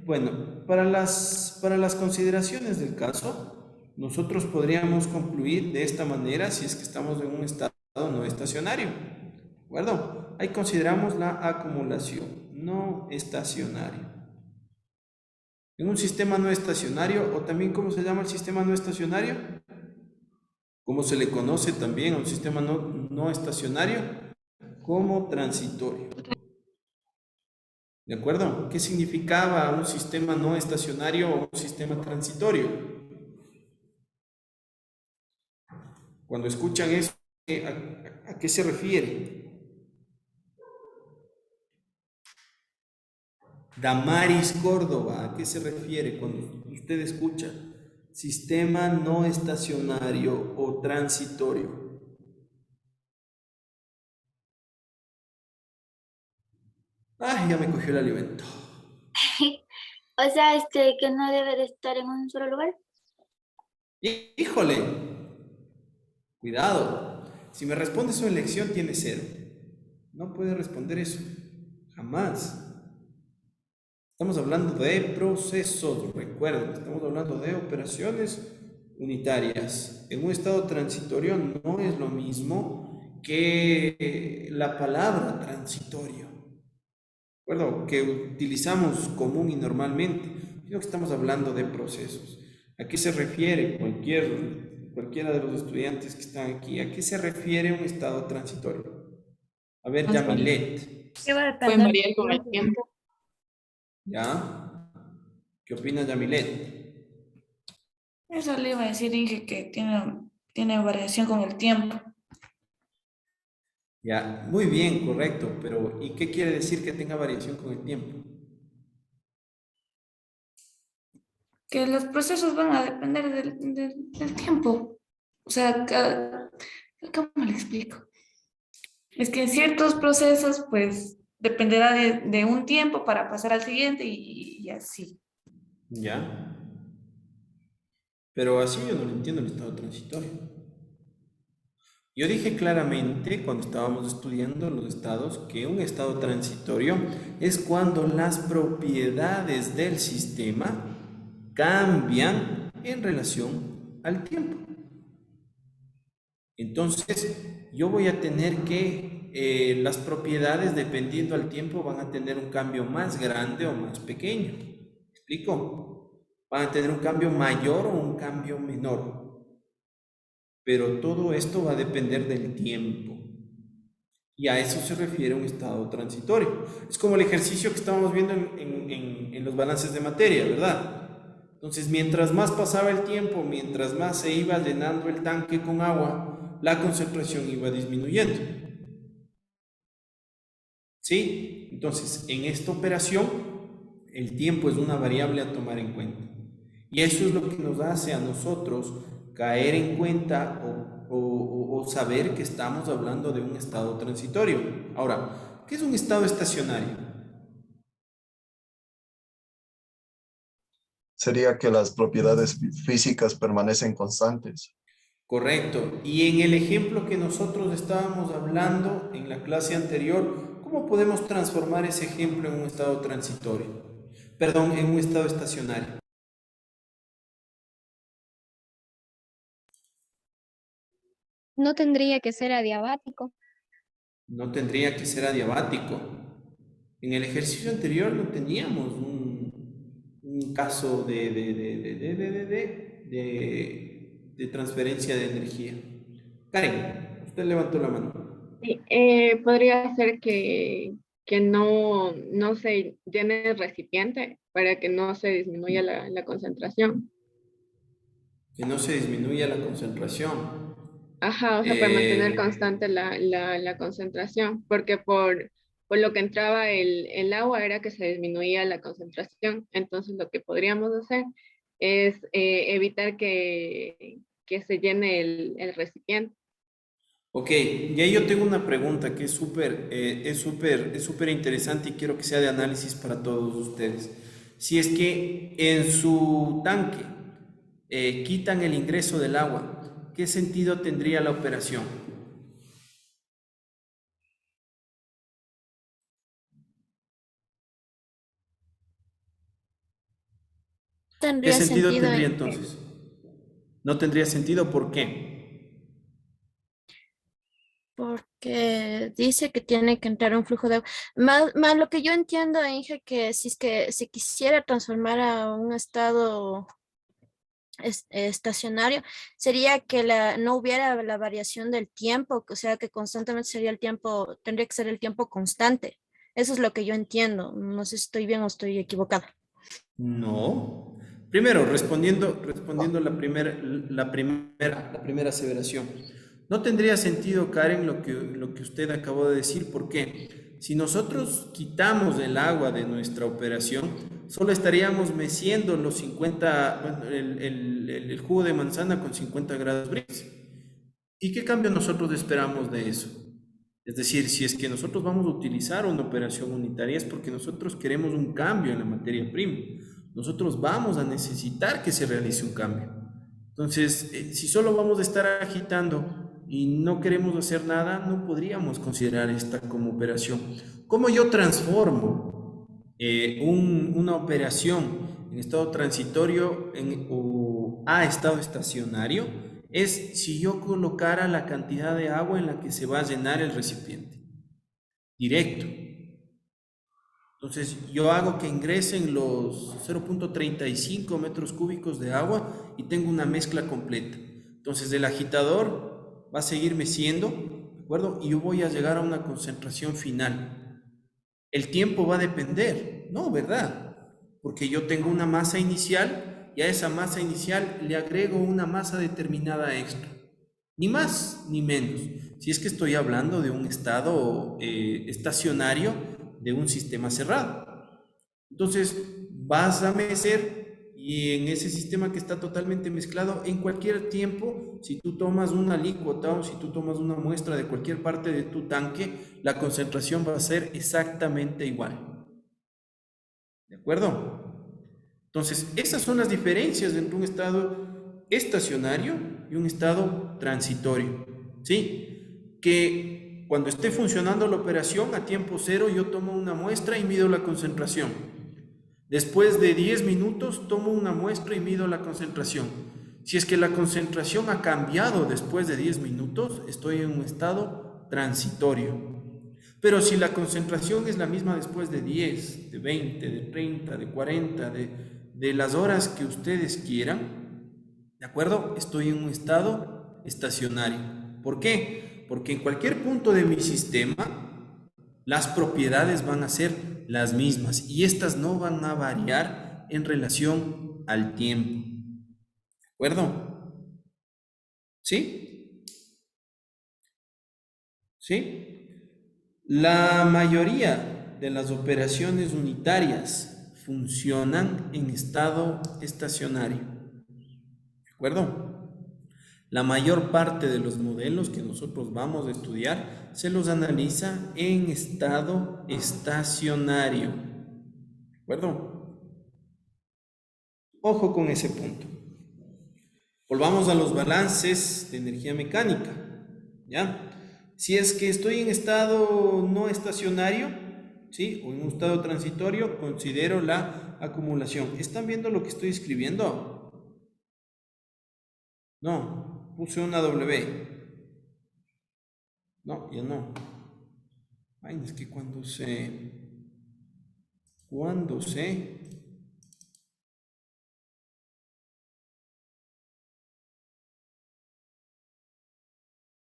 A: Bueno, para las consideraciones del caso, nosotros podríamos concluir de esta manera si es que estamos en un estado no estacionario. ¿De acuerdo? Ahí consideramos la acumulación no estacionario. En un sistema no estacionario, o también, ¿cómo se llama el sistema no estacionario? ¿Cómo se le conoce también a un sistema no estacionario? Como transitorio. ¿De acuerdo? ¿Qué significaba un sistema no estacionario o un sistema transitorio? Cuando escuchan eso, ¿a qué se refiere? Damaris Córdoba, ¿a qué se refiere cuando usted escucha sistema no estacionario o transitorio? Ay, ya me cogió el alimento.
C: O sea, que no debe de estar en un solo lugar.
A: Híjole, cuidado. Si me responde su elección, tiene 0. No puede responder eso. Jamás. Estamos hablando de procesos, recuerden, estamos hablando de operaciones unitarias. En un estado transitorio no es lo mismo que la palabra transitorio, ¿de acuerdo? Que utilizamos común y normalmente, sino que estamos hablando de procesos. ¿A qué se refiere cualquiera de los estudiantes que están aquí? ¿A qué se refiere un estado transitorio? A ver, Yamilet,
I: Pueden variar con el tiempo.
A: ¿ya? ¿Qué opina Yamilet?
K: Eso le iba a decir, Inge, que tiene variación con el tiempo.
A: Ya, muy bien, correcto, pero ¿y qué quiere decir que tenga variación con el tiempo?
K: Que los procesos van a depender del tiempo. O sea, ¿cómo le explico? Es que en ciertos procesos, pues, dependerá de un tiempo para pasar al siguiente y así.
A: Ya. Pero así yo no lo entiendo el estado transitorio. Yo dije claramente cuando estábamos estudiando los estados que un estado transitorio es cuando las propiedades del sistema cambian en relación al tiempo. Entonces, yo voy a tener que las propiedades, dependiendo al tiempo, van a tener un cambio más grande o más pequeño. ¿Me explico? Van a tener un cambio mayor o un cambio menor. Pero todo esto va a depender del tiempo. Y a eso se refiere un estado transitorio. Es como el ejercicio que estábamos viendo en los balances de materia, ¿verdad? Entonces, mientras más pasaba el tiempo, mientras más se iba llenando el tanque con agua, la concentración iba disminuyendo. ¿Sí? Entonces, en esta operación, el tiempo es una variable a tomar en cuenta. Y eso es lo que nos hace a nosotros caer en cuenta o saber que estamos hablando de un estado transitorio. Ahora, ¿qué es un estado estacionario?
F: Sería que las propiedades físicas permanecen constantes.
A: Correcto. Y en el ejemplo que nosotros estábamos hablando en la clase anterior, ¿cómo podemos transformar ese ejemplo en un estado transitorio? Perdón, en un estado estacionario.
E: No tendría que ser adiabático.
A: No tendría que ser adiabático. En el ejercicio anterior no teníamos un caso de transferencia de energía. Karen, usted levantó la mano.
B: Sí, podría ser que no se llene el recipiente para que no se disminuya la concentración.
A: Que no se disminuya la concentración.
B: Ajá, o sea, para mantener
A: Eh,
B: constante la concentración, porque por lo que entraba el agua era que se disminuía la concentración. Entonces, lo que podríamos hacer es evitar que se llene el recipiente.
A: ok, y ahí yo tengo una pregunta que es súper interesante y quiero que sea de análisis para todos ustedes. Si es que en su tanque quitan el ingreso del agua, ¿qué sentido tendría la operación? ¿Qué
J: Tendría
A: sentido
J: sentido
A: tendría
J: en
A: entonces? No tendría sentido, ¿por qué?
J: porque dice que tiene que entrar un flujo de agua. Más lo que yo entiendo, Inge, que si es que se quisiera transformar a un estado estacionario, sería que no hubiera la variación del tiempo, o sea que constantemente sería el tiempo, tendría que ser el tiempo constante. Eso es lo que yo entiendo. No sé si estoy bien o estoy equivocada.
A: No. Primero, respondiendo la primera aseveración. No tendría sentido, Karen, lo que usted acabó de decir. ¿Por qué? Si nosotros quitamos el agua de nuestra operación, solo estaríamos meciendo los 50, bueno, el jugo de manzana con 50 grados Brix. ¿Y qué cambio nosotros esperamos de eso? Es decir, si es que nosotros vamos a utilizar una operación unitaria es porque nosotros queremos un cambio en la materia prima. Nosotros vamos a necesitar que se realice un cambio. Entonces, si solo vamos a estar agitando y no queremos hacer nada, no podríamos considerar esta como operación. ¿Cómo yo transformo una operación en estado transitorio o a estado estacionario? Es si yo colocara la cantidad de agua en la que se va a llenar el recipiente, directo. Entonces yo hago que ingresen los 0.35 metros cúbicos de agua y tengo una mezcla completa. Entonces el agitador va a seguir meciendo, ¿de acuerdo? Y yo voy a llegar a una concentración final. El tiempo va a depender, ¿no? ¿Verdad? Porque yo tengo una masa inicial y a esa masa inicial le agrego una masa determinada extra. Ni más ni menos. Si es que estoy hablando de un estado estacionario de un sistema cerrado. Entonces vas a mecer y en ese sistema que está totalmente mezclado, en cualquier tiempo, si tú tomas una alícuota o si tú tomas una muestra de cualquier parte de tu tanque, la concentración va a ser exactamente igual. ¿De acuerdo? Entonces, esas son las diferencias entre un estado estacionario y un estado transitorio. ¿Sí? Que cuando esté funcionando la operación a tiempo cero, yo tomo una muestra y mido la concentración. Después de 10 minutos, tomo una muestra y mido la concentración. Si es que la concentración ha cambiado después de 10 minutos, estoy en un estado transitorio. Pero si la concentración es la misma después de 10, de 20, de 30, de 40, de las horas que ustedes quieran, ¿de acuerdo? Estoy en un estado estacionario. ¿Por qué? Porque en cualquier punto de mi sistema, las propiedades van a ser las mismas y estas no van a variar en relación al tiempo. ¿De acuerdo? ¿Sí? ¿Sí? La mayoría de las operaciones unitarias funcionan en estado estacionario. ¿De acuerdo? La mayor parte de los modelos que nosotros vamos a estudiar se los analiza en estado estacionario. ¿De acuerdo? Ojo con ese punto. Volvamos a los balances de energía mecánica. ¿Ya? Si es que estoy en estado no estacionario, ¿sí? O en un estado transitorio, considero la acumulación. ¿Están viendo lo que estoy escribiendo? No, puse una W. No, ya no. Ay, es que cuando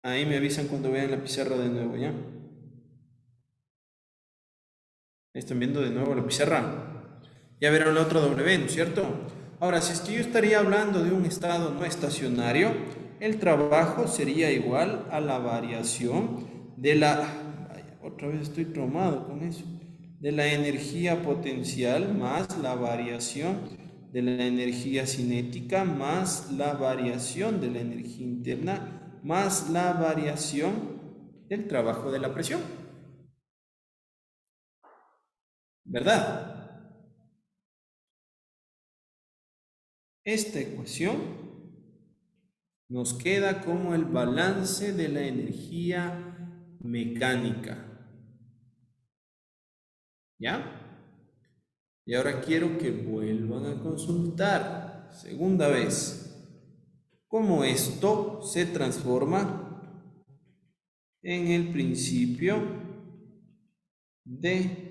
A: ahí me avisan cuando vean la pizarra de nuevo, ¿ya? ¿Están viendo de nuevo la pizarra? Ya verán la otra W, ¿no es cierto? Ahora, si es que yo estaría hablando de un estado no estacionario, el trabajo sería igual a la variación de la... Vaya, otra vez estoy traumado con eso. De la energía potencial más la variación de la energía cinética más la variación de la energía interna más la variación del trabajo de la presión. ¿Verdad? Esta ecuación nos queda como el balance de la energía mecánica. ¿Ya? Y ahora quiero que vuelvan a consultar, segunda vez, cómo esto se transforma en el principio de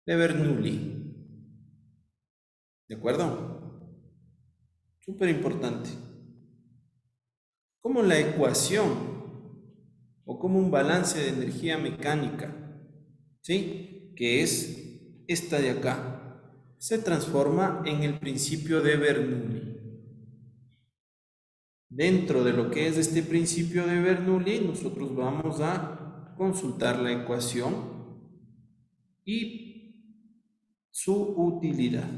A: Bernoulli. ¿De acuerdo? Súper importante. Como la ecuación o como un balance de energía mecánica, ¿sí? Que es esta de acá, se transforma en el principio de Bernoulli. Dentro de lo que es este principio de Bernoulli, nosotros vamos a consultar la ecuación y su utilidad.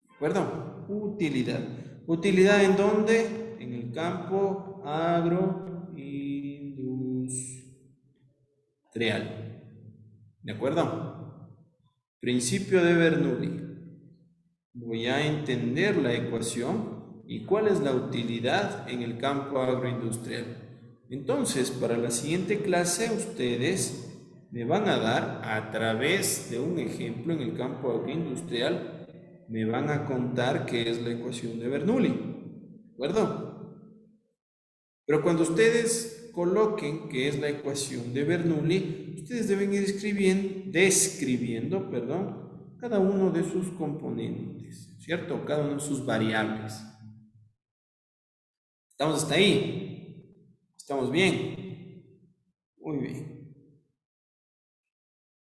A: ¿De acuerdo? Utilidad. ¿Utilidad en dónde? En el campo agroindustrial. ¿De acuerdo? Principio de Bernoulli. voy a entender la ecuación y cuál es la utilidad en el campo agroindustrial. Entonces, para la siguiente clase, ustedes me van a dar, a través de un ejemplo en el campo agroindustrial, me van a contar qué es la ecuación de Bernoulli, ¿de acuerdo? Pero cuando ustedes coloquen qué es la ecuación de Bernoulli, ustedes deben ir describiendo, cada uno de sus componentes, ¿cierto? Cada uno de sus variables. ¿Estamos hasta ahí? ¿Estamos bien? Muy bien.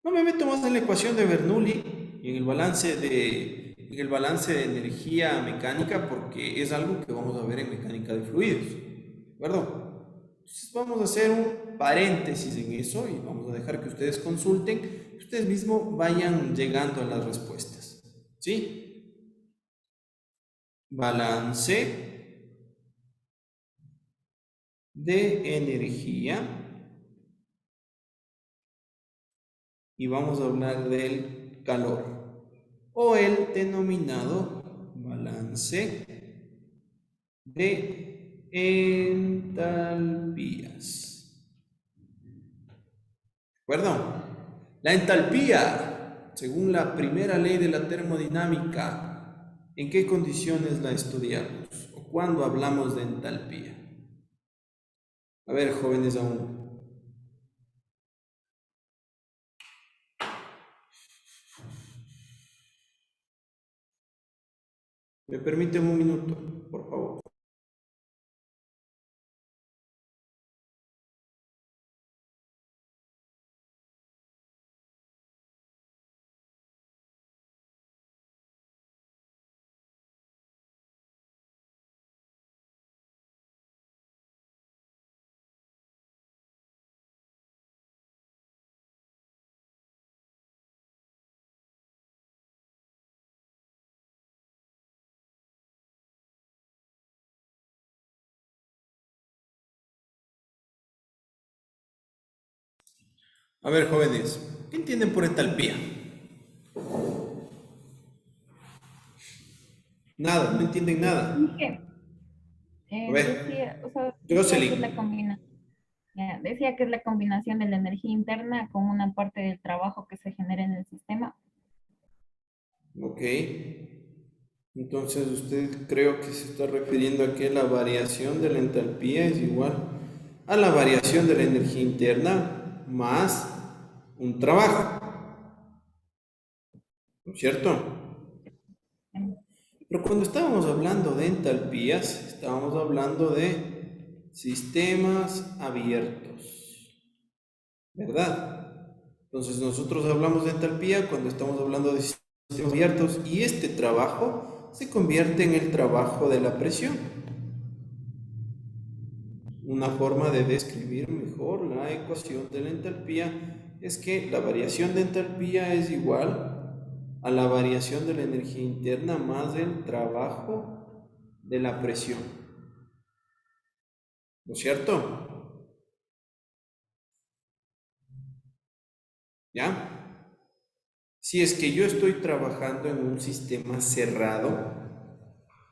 A: No me meto más en la ecuación de Bernoulli y en el balance de energía mecánica, porque es algo que vamos a ver en mecánica de fluidos, ¿de acuerdo? Entonces vamos a hacer un paréntesis en eso y vamos a dejar que ustedes consulten, que ustedes mismos vayan llegando a las respuestas, ¿sí? Balance de energía. Y vamos a hablar del calor o el denominado balance de entalpías. ¿De acuerdo? La entalpía, según la primera ley de la termodinámica, ¿en qué condiciones la estudiamos? ¿O cuándo hablamos de entalpía? A ver, jóvenes aún. ¿Me permiten un minuto, por favor? A ver, jóvenes, ¿qué entienden por entalpía? Nada, no entienden nada.
D: Dije,
A: A ver,
D: decía, o sea, decía que es la
A: Jocelyn.
D: combinación. Decía que es la combinación de la energía interna con una parte del trabajo que se genera en el sistema.
A: Ok. Entonces usted creo que se está refiriendo a que la variación de la entalpía es igual a la variación de la energía interna más un trabajo, ¿no es cierto? Pero cuando estábamos hablando de entalpías, estábamos hablando de sistemas abiertos, ¿verdad? Entonces nosotros hablamos de entalpía cuando estamos hablando de sistemas abiertos y este trabajo se convierte en el trabajo de la presión. Una forma de describir mejor la ecuación de la entalpía es que la variación de entalpía es igual a la variación de la energía interna más el trabajo de la presión, ¿no es cierto? ¿Ya? Si es que yo estoy trabajando en un sistema cerrado,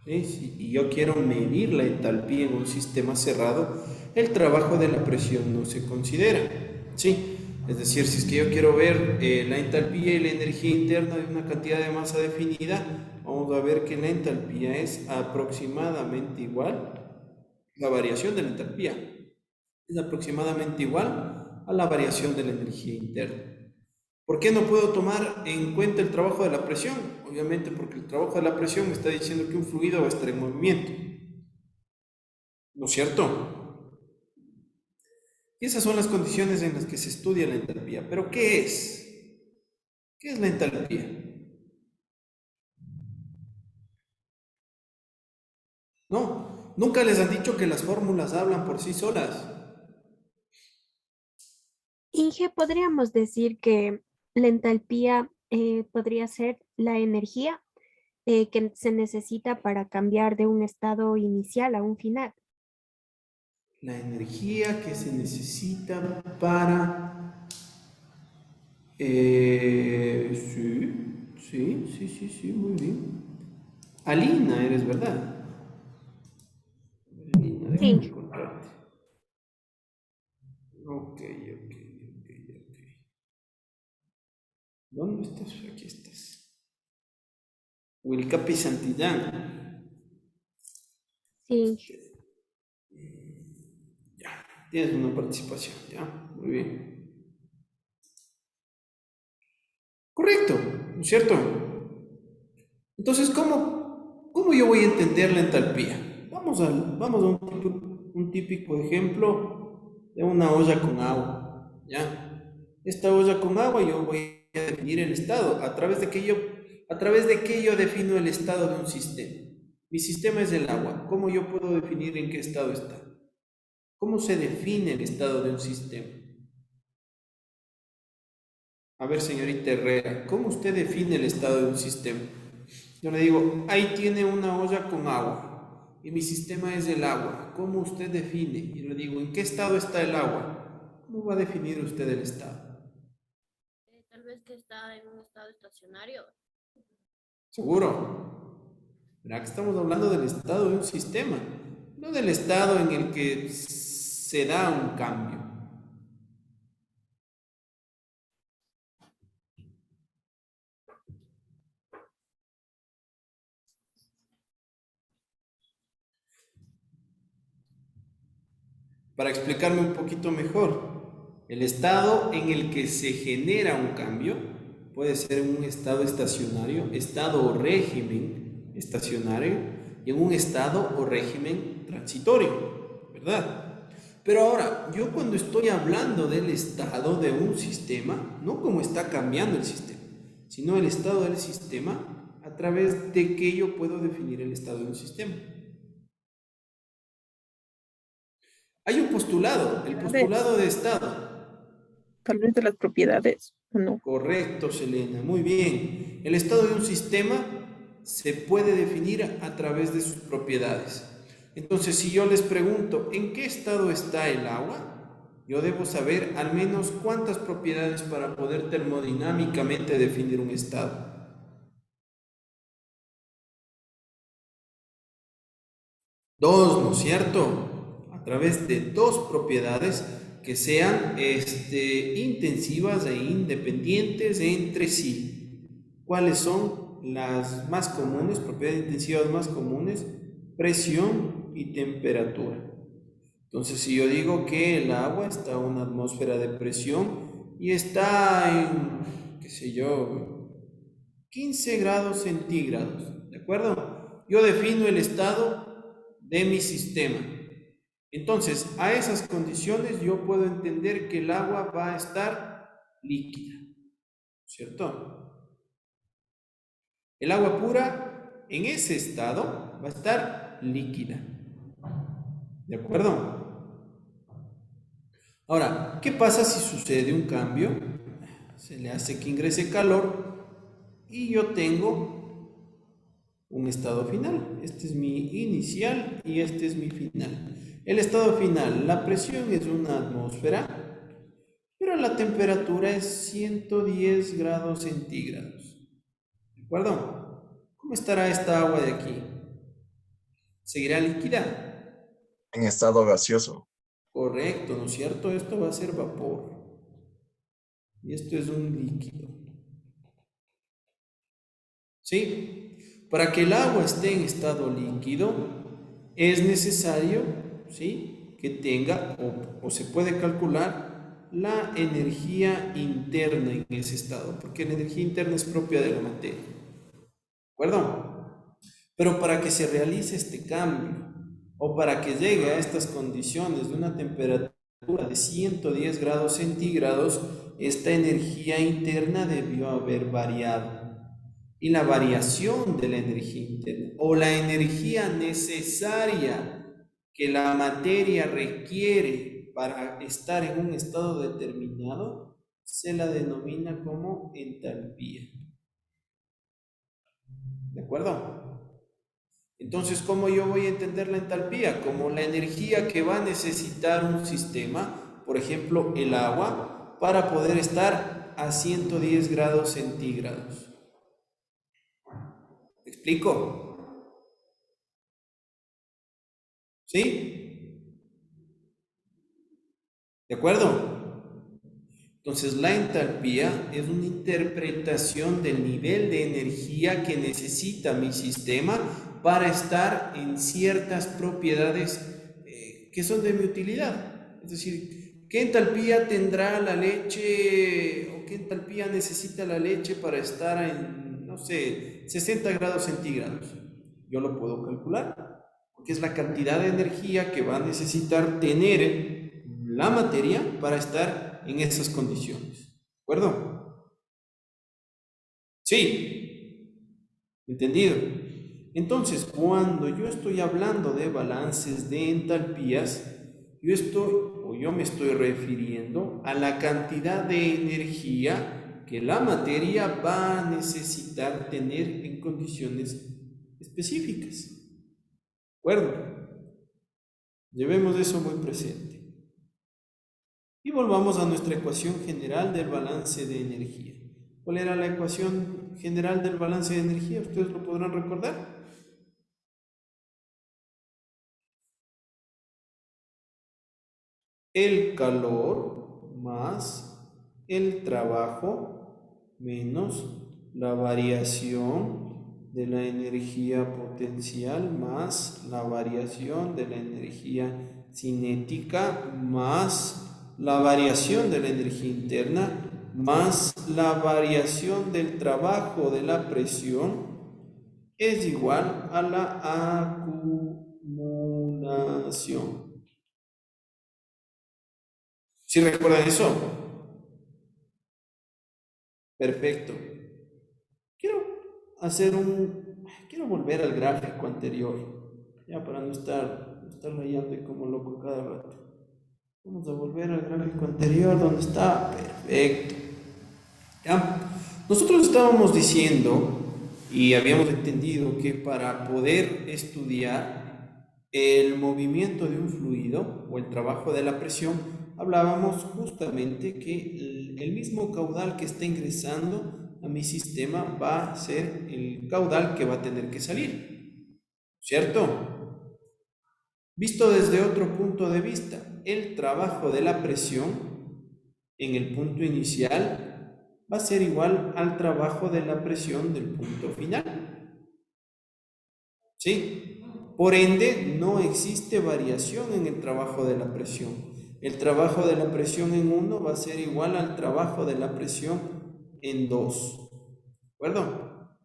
A: ¿sí? Y yo quiero medir la entalpía en un sistema cerrado, el trabajo de la presión no se considera, ¿sí? Es decir, si es que yo quiero ver la entalpía y la energía interna de una cantidad de masa definida, vamos a ver que la entalpía es aproximadamente igual, la variación de la entalpía es aproximadamente igual a la variación de la energía interna. ¿Por qué no puedo tomar en cuenta el trabajo de la presión? Obviamente porque el trabajo de la presión me está diciendo que un fluido va a estar en movimiento, ¿no es cierto? Y esas son las condiciones en las que se estudia la entalpía. ¿Pero qué es? ¿Qué es la entalpía? No, nunca les han dicho que las fórmulas hablan por sí solas.
L: Inge, podríamos decir que la entalpía podría ser la energía que se necesita para cambiar de un estado inicial a un final.
A: La energía que se necesita para... sí, muy bien. Alina, eres verdad. Alina, déjame
L: Sí.
A: encontrarte. Ok. ¿Dónde estás? Aquí estás. Wilcapi Santillán.
L: Sí.
A: Ya, tienes una participación, ya, muy bien. Correcto, ¿no es cierto? Entonces, ¿cómo yo voy a entender la entalpía? Vamos a un típico ejemplo de una olla con agua, ¿ya? Esta olla con agua yo voy a definir el estado. ¿A través de qué yo defino el estado de un sistema? Mi sistema es el agua. ¿Cómo yo puedo definir en qué estado está? ¿Cómo se define el estado de un sistema? A ver, señorita Herrera, ¿cómo usted define el estado de un sistema? Yo le digo, ahí tiene una olla con agua y mi sistema es el agua. ¿Cómo usted define? Y le digo, ¿en qué estado está el agua? ¿Cómo va a definir usted el estado?
J: Tal vez que está en un estado estacionario.
A: ¿Seguro? ¿Verdad que estamos hablando del estado de un sistema? No del estado en el que se da un cambio. Para explicarme un poquito mejor, el estado en el que se genera un cambio puede ser un estado estacionario, estado o régimen estacionario, y en un estado o régimen transitorio, ¿verdad? Pero ahora, yo cuando estoy hablando del estado de un sistema, no como está cambiando el sistema, sino el estado del sistema, a través de que yo puedo definir el estado de un sistema. Hay un postulado, el postulado de estado.
H: Tal vez de las propiedades, ¿o no?
A: Correcto, Selena, muy bien. El estado de un sistema se puede definir a través de sus propiedades. Entonces, si yo les pregunto, ¿en qué estado está el agua? Yo debo saber al menos cuántas propiedades para poder termodinámicamente definir un estado. Dos, ¿no es cierto? A través de dos propiedades que sean intensivas e independientes entre sí. ¿Cuáles son las más comunes, propiedades intensivas más comunes? Presión y temperatura. Entonces, si yo digo que el agua está a una atmósfera de presión y está en, qué sé yo, 15 grados centígrados, ¿de acuerdo? Yo defino el estado de mi sistema. Entonces, a esas condiciones yo puedo entender que el agua va a estar líquida, ¿cierto? El agua pura en ese estado va a estar líquida, ¿de acuerdo? Ahora, ¿qué pasa si sucede un cambio? Se le hace que ingrese calor y yo tengo un estado final. Este es mi inicial y este es mi final. El estado final, la presión es una atmósfera, pero la temperatura es 110 grados centígrados. ¿De acuerdo? ¿Cómo estará esta agua de aquí? ¿Seguirá líquida?
F: En estado gaseoso.
A: Correcto, ¿no es cierto? Esto va a ser vapor. Y esto es un líquido. ¿Sí? Para que el agua esté en estado líquido, es necesario, ¿sí?, que tenga o se puede calcular la energía interna en ese estado, porque la energía interna es propia de la materia. ¿De acuerdo? Pero para que se realice este cambio o para que llegue a estas condiciones de una temperatura de 110 grados centígrados, esta energía interna debió haber variado. Y la variación de la energía interna o la energía necesaria que la materia requiere para estar en un estado determinado se la denomina como entalpía. ¿De acuerdo? Entonces, ¿cómo yo voy a entender la entalpía? Como la energía que va a necesitar un sistema, por ejemplo, el agua, para poder estar a 110 grados centígrados. ¿Me explico? ¿Sí? ¿De acuerdo? Entonces, la entalpía es una interpretación del nivel de energía que necesita mi sistema para estar en ciertas propiedades que son de mi utilidad. Es decir, ¿qué entalpía tendrá la leche o qué entalpía necesita la leche para estar en, no sé, 60 grados centígrados? Yo lo puedo calcular, porque es la cantidad de energía que va a necesitar tener la materia para estar en esas condiciones. ¿De acuerdo? Sí. ¿Entendido? Entonces, cuando yo estoy hablando de balances de entalpías, yo me estoy refiriendo a la cantidad de energía que la materia va a necesitar tener en condiciones específicas. ¿De acuerdo? Llevemos eso muy presente. Y volvamos a nuestra ecuación general del balance de energía. ¿Cuál era la ecuación general del balance de energía? ¿Ustedes lo podrán recordar? El calor más el trabajo menos la variación de la energía potencial más la variación de la energía cinética más la variación de la energía interna más la variación del trabajo de la presión es igual a la acumulación. ¿Sí recuerdan eso? Perfecto. Quiero volver al gráfico anterior, ya para no estar rayando como loco cada rato. Vamos a volver al gráfico anterior donde está. Perfecto. ¿Ya? Nosotros estábamos diciendo y habíamos entendido que para poder estudiar el movimiento de un fluido o el trabajo de la presión, hablábamos justamente que el mismo caudal que está ingresando a mi sistema va a ser el caudal que va a tener que salir, ¿cierto? Visto desde otro punto de vista, el trabajo de la presión en el punto inicial va a ser igual al trabajo de la presión del punto final. ¿Sí? Por ende, no existe variación en el trabajo de la presión. El trabajo de la presión en 1 va a ser igual al trabajo de la presión en 2. ¿De acuerdo?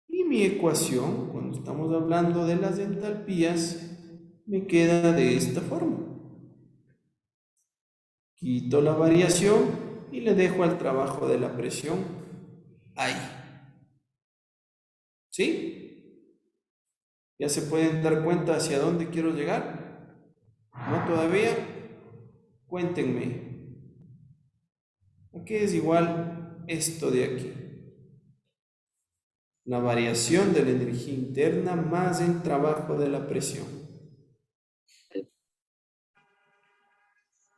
A: Y mi ecuación, cuando estamos hablando de las entalpías, me queda de esta forma. Quito la variación y le dejo al trabajo de la presión ahí. ¿Sí? ¿Ya se pueden dar cuenta hacia dónde quiero llegar? ¿No todavía? Cuéntenme. ¿A qué es igual esto de aquí? La variación de la energía interna más el trabajo de la presión.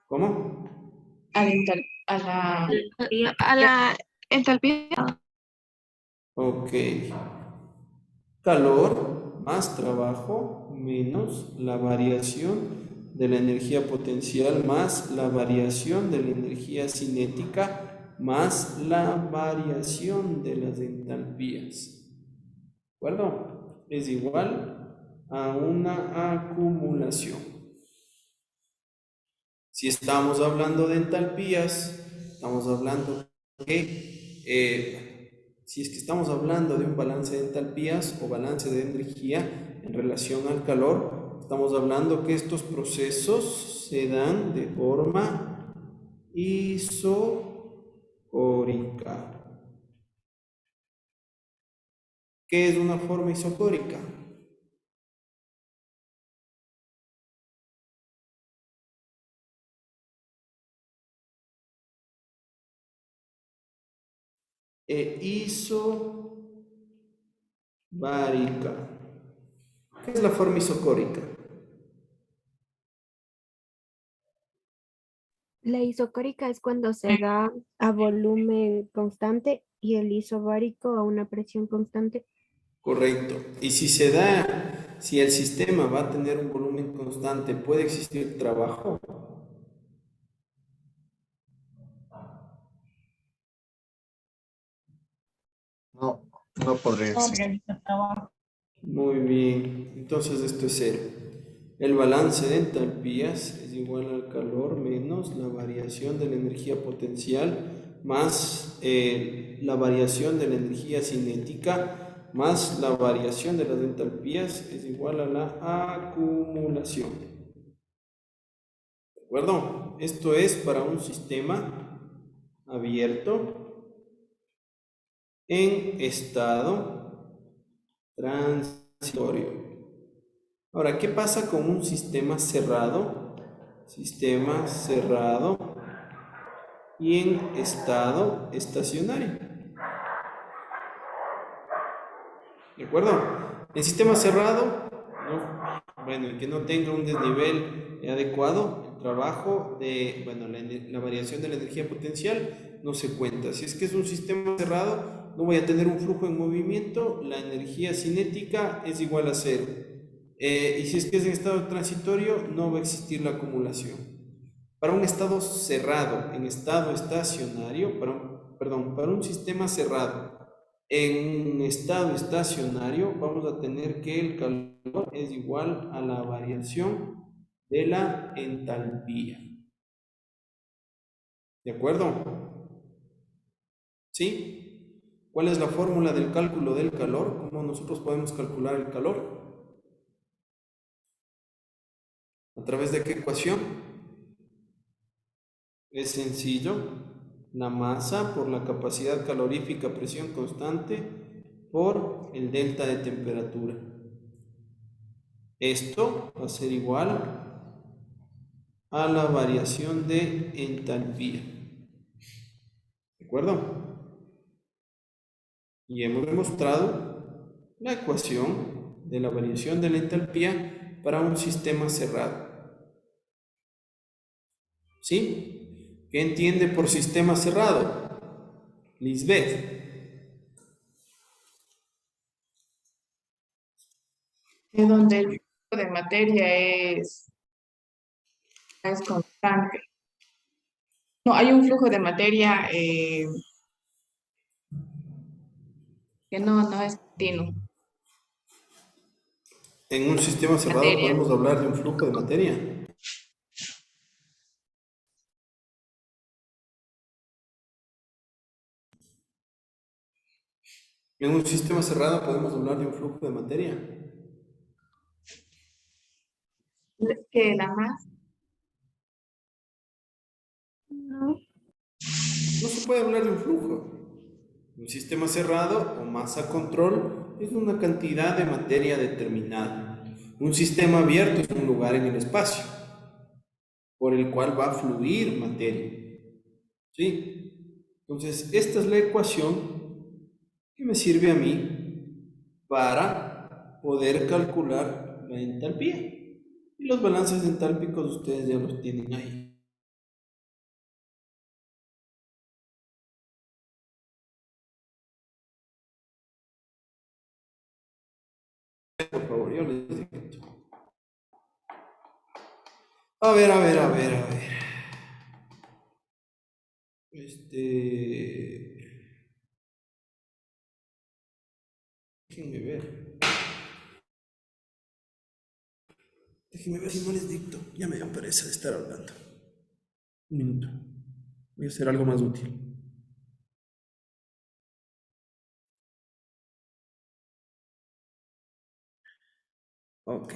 A: ¿Cómo?
K: A la entalpía.
A: Ok. Calor más trabajo menos la variación de la energía potencial más la variación de la energía cinética más la variación de las entalpías. ¿De acuerdo? Es igual a una acumulación. Si estamos hablando de entalpías, estamos hablando si es que estamos hablando de un balance de entalpías o balance de energía en relación al calor, estamos hablando que estos procesos se dan de forma isocórica. ¿Qué es una forma isocórica? Isobárica. ¿Qué es la forma isocórica?
L: La isocórica es cuando se da a volumen constante y el isobárico a una presión constante.
A: Correcto. Y si se da si el sistema va a tener un volumen constante, ¿puede existir trabajo?
F: No, no podría
D: No
F: existir.
D: realiza trabajo.
A: Muy bien, entonces esto es cero. El balance de entalpías es igual al calor menos la variación de la energía potencial más la variación de la energía cinética más la variación de las entalpías es igual a la acumulación. ¿De acuerdo? Esto es para un sistema abierto en estado transitorio. Ahora, ¿qué pasa con un sistema cerrado? Sistema cerrado y en estado estacionario. ¿De acuerdo? El sistema cerrado, bueno, el que no tenga un desnivel adecuado, el trabajo de, bueno, la variación de la energía potencial no se cuenta. Si es que es un sistema cerrado, no voy a tener un flujo en movimiento, la energía cinética es igual a cero. Y si es que es en estado transitorio, no va a existir la acumulación. Para un estado cerrado, en estado estacionario, para un sistema cerrado, en estado estacionario, vamos a tener que el calor es igual a la variación de la entalpía. ¿De acuerdo? ¿Sí? ¿Cuál es la fórmula del cálculo del calor? ¿Cómo nosotros podemos calcular el calor? ¿A través de qué ecuación? Es sencillo. La masa por la capacidad calorífica a presión constante por el delta de temperatura. Esto va a ser igual a la variación de entalpía. ¿De acuerdo? Y hemos demostrado la ecuación de la variación de la entalpía para un sistema cerrado. ¿Sí? ¿Qué entiende por sistema cerrado? Lisbeth.
K: Es donde el flujo de materia es constante. No, hay un flujo de materia que no es continuo.
A: En un sistema cerrado
K: Materia.
A: podemos hablar de un flujo de materia. En un sistema cerrado podemos hablar de un flujo de materia.
K: Que la masa.
L: No.
A: No se puede hablar de un flujo. Un sistema cerrado o masa control es una cantidad de materia determinada. Un sistema abierto es un lugar en el espacio por el cual va a fluir materia. ¿Sí? Entonces, esta es la ecuación que me sirve a mí para poder calcular la entalpía. Y los balances entálpicos ustedes ya los tienen ahí. Por favor, yo les digo. A ver. Déjenme ver. Déjenme ver si no les dicto. Ya me dio pereza de estar hablando. Un minuto. Voy a hacer algo más útil. Ok.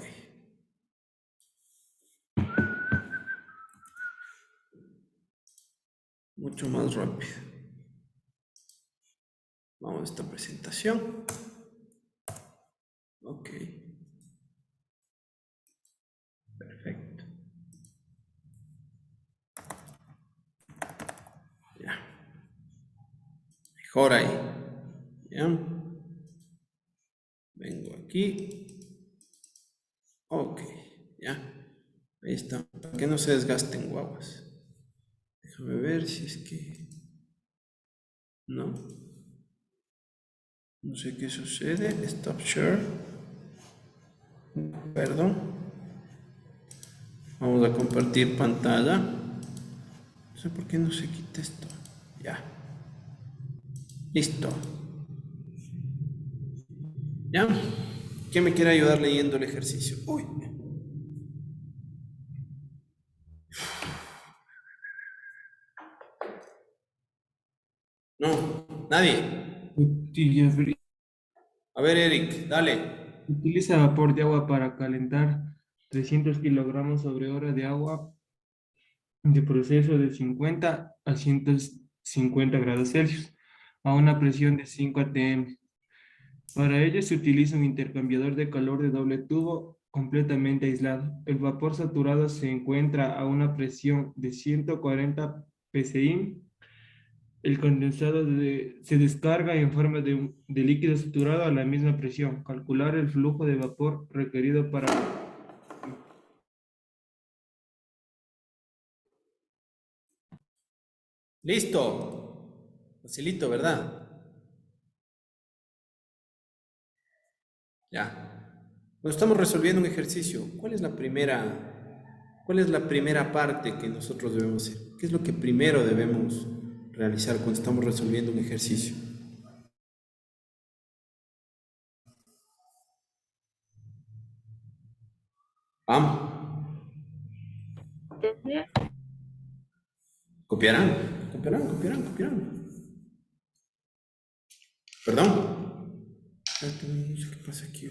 A: Mucho más rápido. Vamos a esta presentación. Ok. Perfecto. Ya. Mejor ahí. Ya. Vengo aquí. Ok. Ya. Ahí está. Para que no se desgasten guaguas. Déjame ver si es que... No. No sé qué sucede. Stop share. acuerdo. Vamos a compartir pantalla. No sé por qué no se quita esto. Ya. Listo. ¿Ya? ¿Quién me quiere ayudar leyendo el ejercicio? Uy. No, nadie. A ver, Eric, dale.
G: Utiliza vapor de agua para calentar 300 kilogramos sobre hora de agua de proceso de 50 a 150 grados Celsius a una presión de 5 atm. Para ello se utiliza un intercambiador de calor de doble tubo completamente aislado. El vapor saturado se encuentra a una presión de 140 psi. El condensado se descarga en forma de líquido saturado a la misma presión. Calcular el flujo de vapor requerido para...
A: Listo. Facilito, ¿verdad? Ya. Cuando estamos resolviendo un ejercicio, ¿cuál es la primera parte que nosotros debemos hacer? ¿Qué es lo que primero debemos realizar cuando estamos resolviendo un ejercicio? Vamos. ¿Copiarán? ¿Perdón? No sé qué pasa aquí.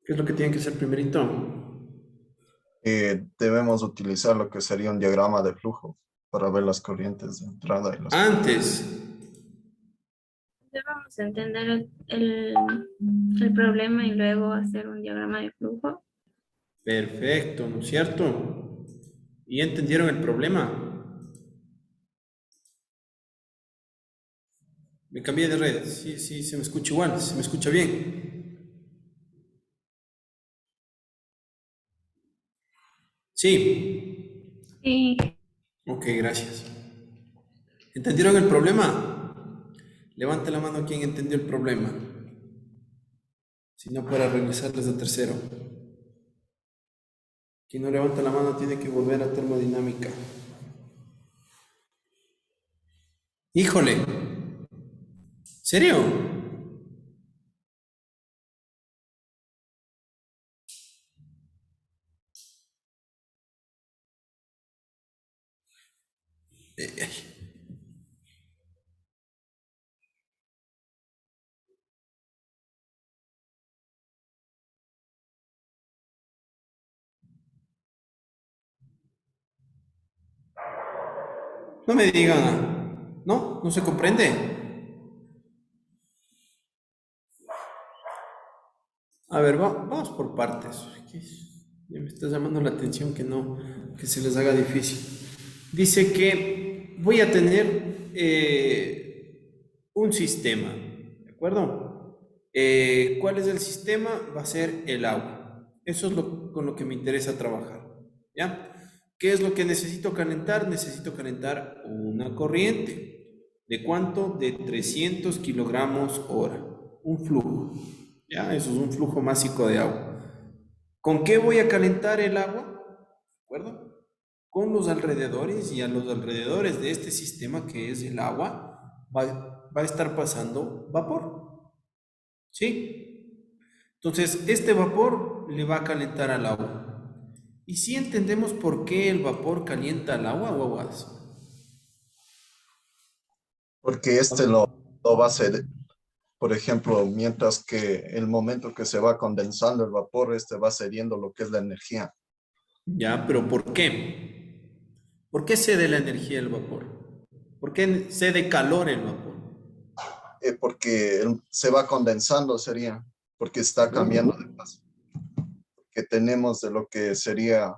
A: ¿Qué es lo que tienen que hacer primerito?
F: Debemos utilizar lo que sería un diagrama de flujo para ver las corrientes de entrada y las...
A: Antes.
C: Debemos entender el problema y luego hacer un diagrama de flujo.
A: Perfecto, ¿no es cierto? ¿Y entendieron el problema? Me cambié de red. Sí, se me escucha igual, se me escucha bien. Sí.
C: Sí.
A: Ok, gracias. ¿Entendieron el problema? Levante la mano quien entendió el problema. Si no, para regresarles de tercero. Quien no levanta la mano tiene que volver a termodinámica. Híjole. ¿Serio? No me digan. ¿No? ¿No se comprende? A ver, vamos por partes. Ya me está llamando la atención que se les haga difícil. Dice que voy a tener un sistema, ¿de acuerdo? ¿Cuál es el sistema? Va a ser el agua. Eso es con lo que me interesa trabajar, ¿ya? ¿Qué es lo que necesito calentar? Necesito calentar una corriente. ¿De cuánto? De 300 kilogramos hora. Un flujo. ¿Ya? Eso es un flujo másico de agua. ¿Con qué voy a calentar el agua? ¿De acuerdo? Con los alrededores, y a los alrededores de este sistema que es el agua va a estar pasando vapor. ¿Sí? Entonces, este vapor le va a calentar al agua. ¿Y si entendemos por qué el vapor calienta al agua, guaguas?
F: Porque lo va a hacer, por ejemplo, mientras que el momento que se va condensando el vapor, va cediendo lo que es la energía.
A: Ya, pero ¿por qué? ¿Por qué cede la energía el vapor? ¿Por qué cede calor el vapor?
F: Porque se va condensando, sería, porque está cambiando de paso. Que tenemos de lo que sería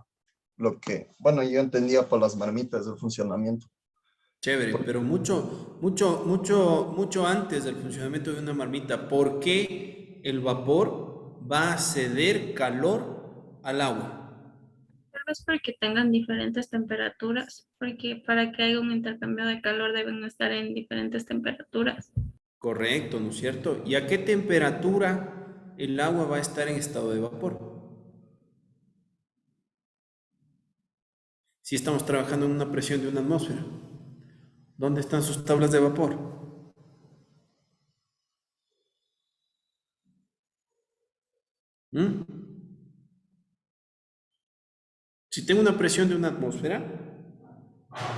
F: bueno, yo entendía por las marmitas del funcionamiento.
A: Chévere, pero mucho antes del funcionamiento de una marmita, ¿por qué el vapor va a ceder calor al agua?
C: Tal vez porque tengan diferentes temperaturas, porque para que haya un intercambio de calor deben estar en diferentes temperaturas.
A: Correcto, ¿no es cierto? ¿Y a qué temperatura el agua va a estar en estado de vapor. Si estamos trabajando en una presión de una atmósfera, ¿dónde están sus tablas de vapor? ¿Mm? Si tengo una presión de una atmósfera,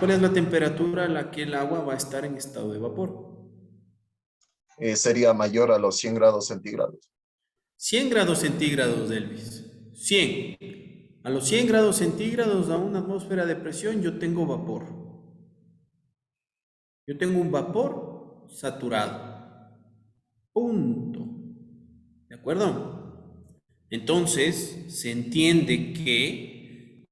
A: ¿cuál es la temperatura a la que el agua va a estar en estado de vapor?
F: Sería mayor a los 100 grados centígrados.
A: 100 grados centígrados, Elvis. 100. A los 100 grados centígrados a una atmósfera de presión yo tengo vapor. Yo tengo un vapor saturado. Punto. ¿De acuerdo? Entonces, se entiende que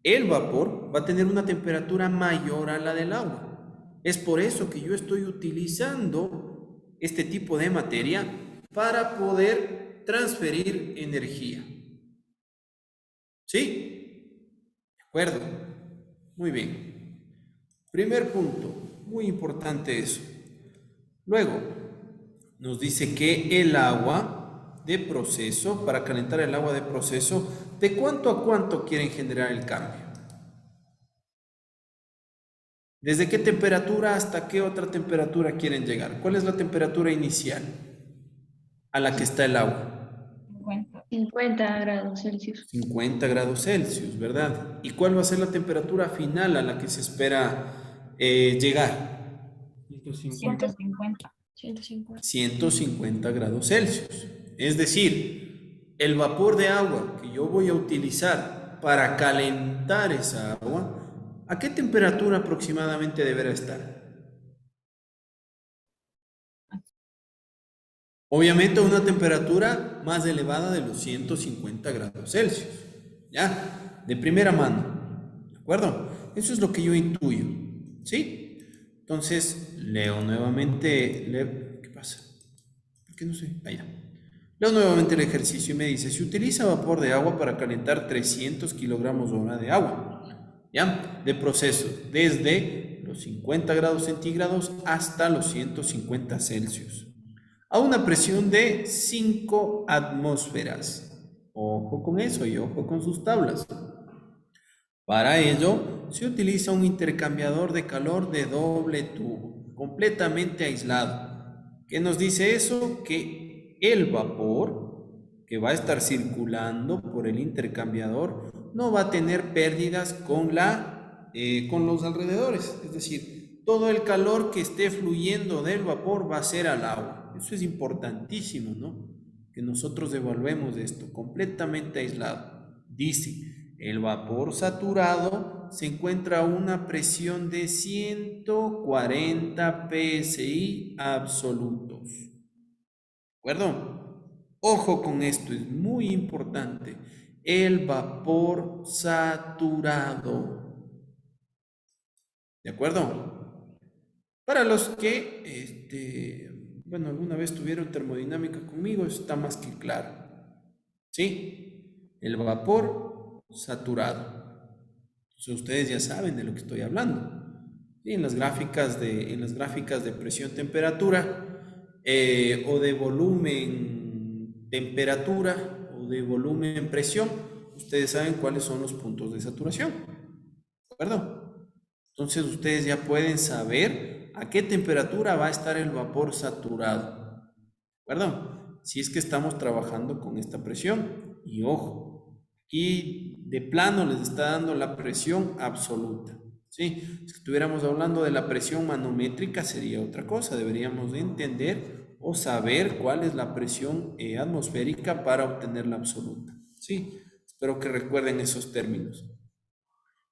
A: el vapor va a tener una temperatura mayor a la del agua. Es por eso que yo estoy utilizando este tipo de materia para poder transferir energía. ¿Sí? ¿De acuerdo? Muy bien. Primer punto, muy importante eso. Luego, nos dice que el agua de proceso, para calentar el agua de proceso, ¿de cuánto a cuánto quieren generar el cambio? ¿Desde qué temperatura hasta qué otra temperatura quieren llegar? ¿Cuál es la temperatura inicial a la que está el agua?
I: 50 grados Celsius.
A: 50 grados Celsius, ¿verdad? ¿Y cuál va a ser la temperatura final a la que se espera llegar?
D: 150.
A: 150 grados Celsius. Es decir, el vapor de agua que yo voy a utilizar para calentar esa agua, ¿a qué temperatura aproximadamente deberá estar? Obviamente una temperatura más elevada de los 150 grados Celsius. ¿Ya? De primera mano. ¿De acuerdo? Eso es lo que yo intuyo. ¿Sí? Entonces, leo nuevamente. ¿Qué pasa? ¿Por qué no sé? Ahí ya. Leo nuevamente el ejercicio y me dice, se utiliza vapor de agua para calentar 300 kilogramos hora de agua. ¿Ya? De proceso, desde los 50 grados centígrados hasta los 150 Celsius. A una presión de 5 atmósferas. Ojo con eso y ojo con sus tablas. Para ello, se utiliza un intercambiador de calor de doble tubo, completamente aislado. ¿Qué nos dice eso? Que el vapor que va a estar circulando por el intercambiador no va a tener pérdidas con los alrededores. Es decir, todo el calor que esté fluyendo del vapor va a ser al agua. Eso es importantísimo, ¿no? Que nosotros evaluemos esto, completamente aislado. Dice, el vapor saturado se encuentra a una presión de 140 psi absolutos. ¿De acuerdo? Ojo con esto, es muy importante. El vapor saturado. ¿De acuerdo? Para los que, alguna vez tuvieron termodinámica conmigo, está más que claro. ¿Sí? El vapor saturado. Entonces, ustedes ya saben de lo que estoy hablando. ¿Sí? En las gráficas de presión-temperatura o de volumen-temperatura o de volumen-presión, ustedes saben cuáles son los puntos de saturación. ¿De acuerdo? Entonces, ustedes ya pueden saber a qué temperatura va a estar el vapor saturado. ¿De acuerdo? Si es que estamos trabajando con esta presión. Y ojo, aquí de plano les está dando la presión absoluta. ¿Sí? Si estuviéramos hablando de la presión manométrica sería otra cosa. Deberíamos de entender o saber cuál es la presión atmosférica para obtener la absoluta. ¿Sí? Espero que recuerden esos términos.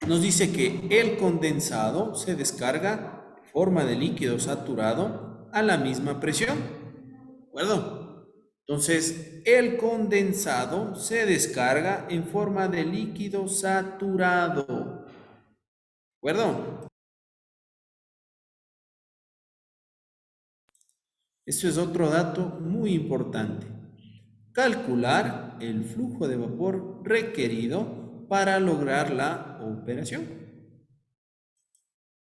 A: Nos dice que el condensado se descarga en forma de líquido saturado a la misma presión. ¿De acuerdo? Entonces, el condensado se descarga en forma de líquido saturado. ¿De acuerdo? Eso es otro dato muy importante. Calcular el flujo de vapor requerido para lograr la operación.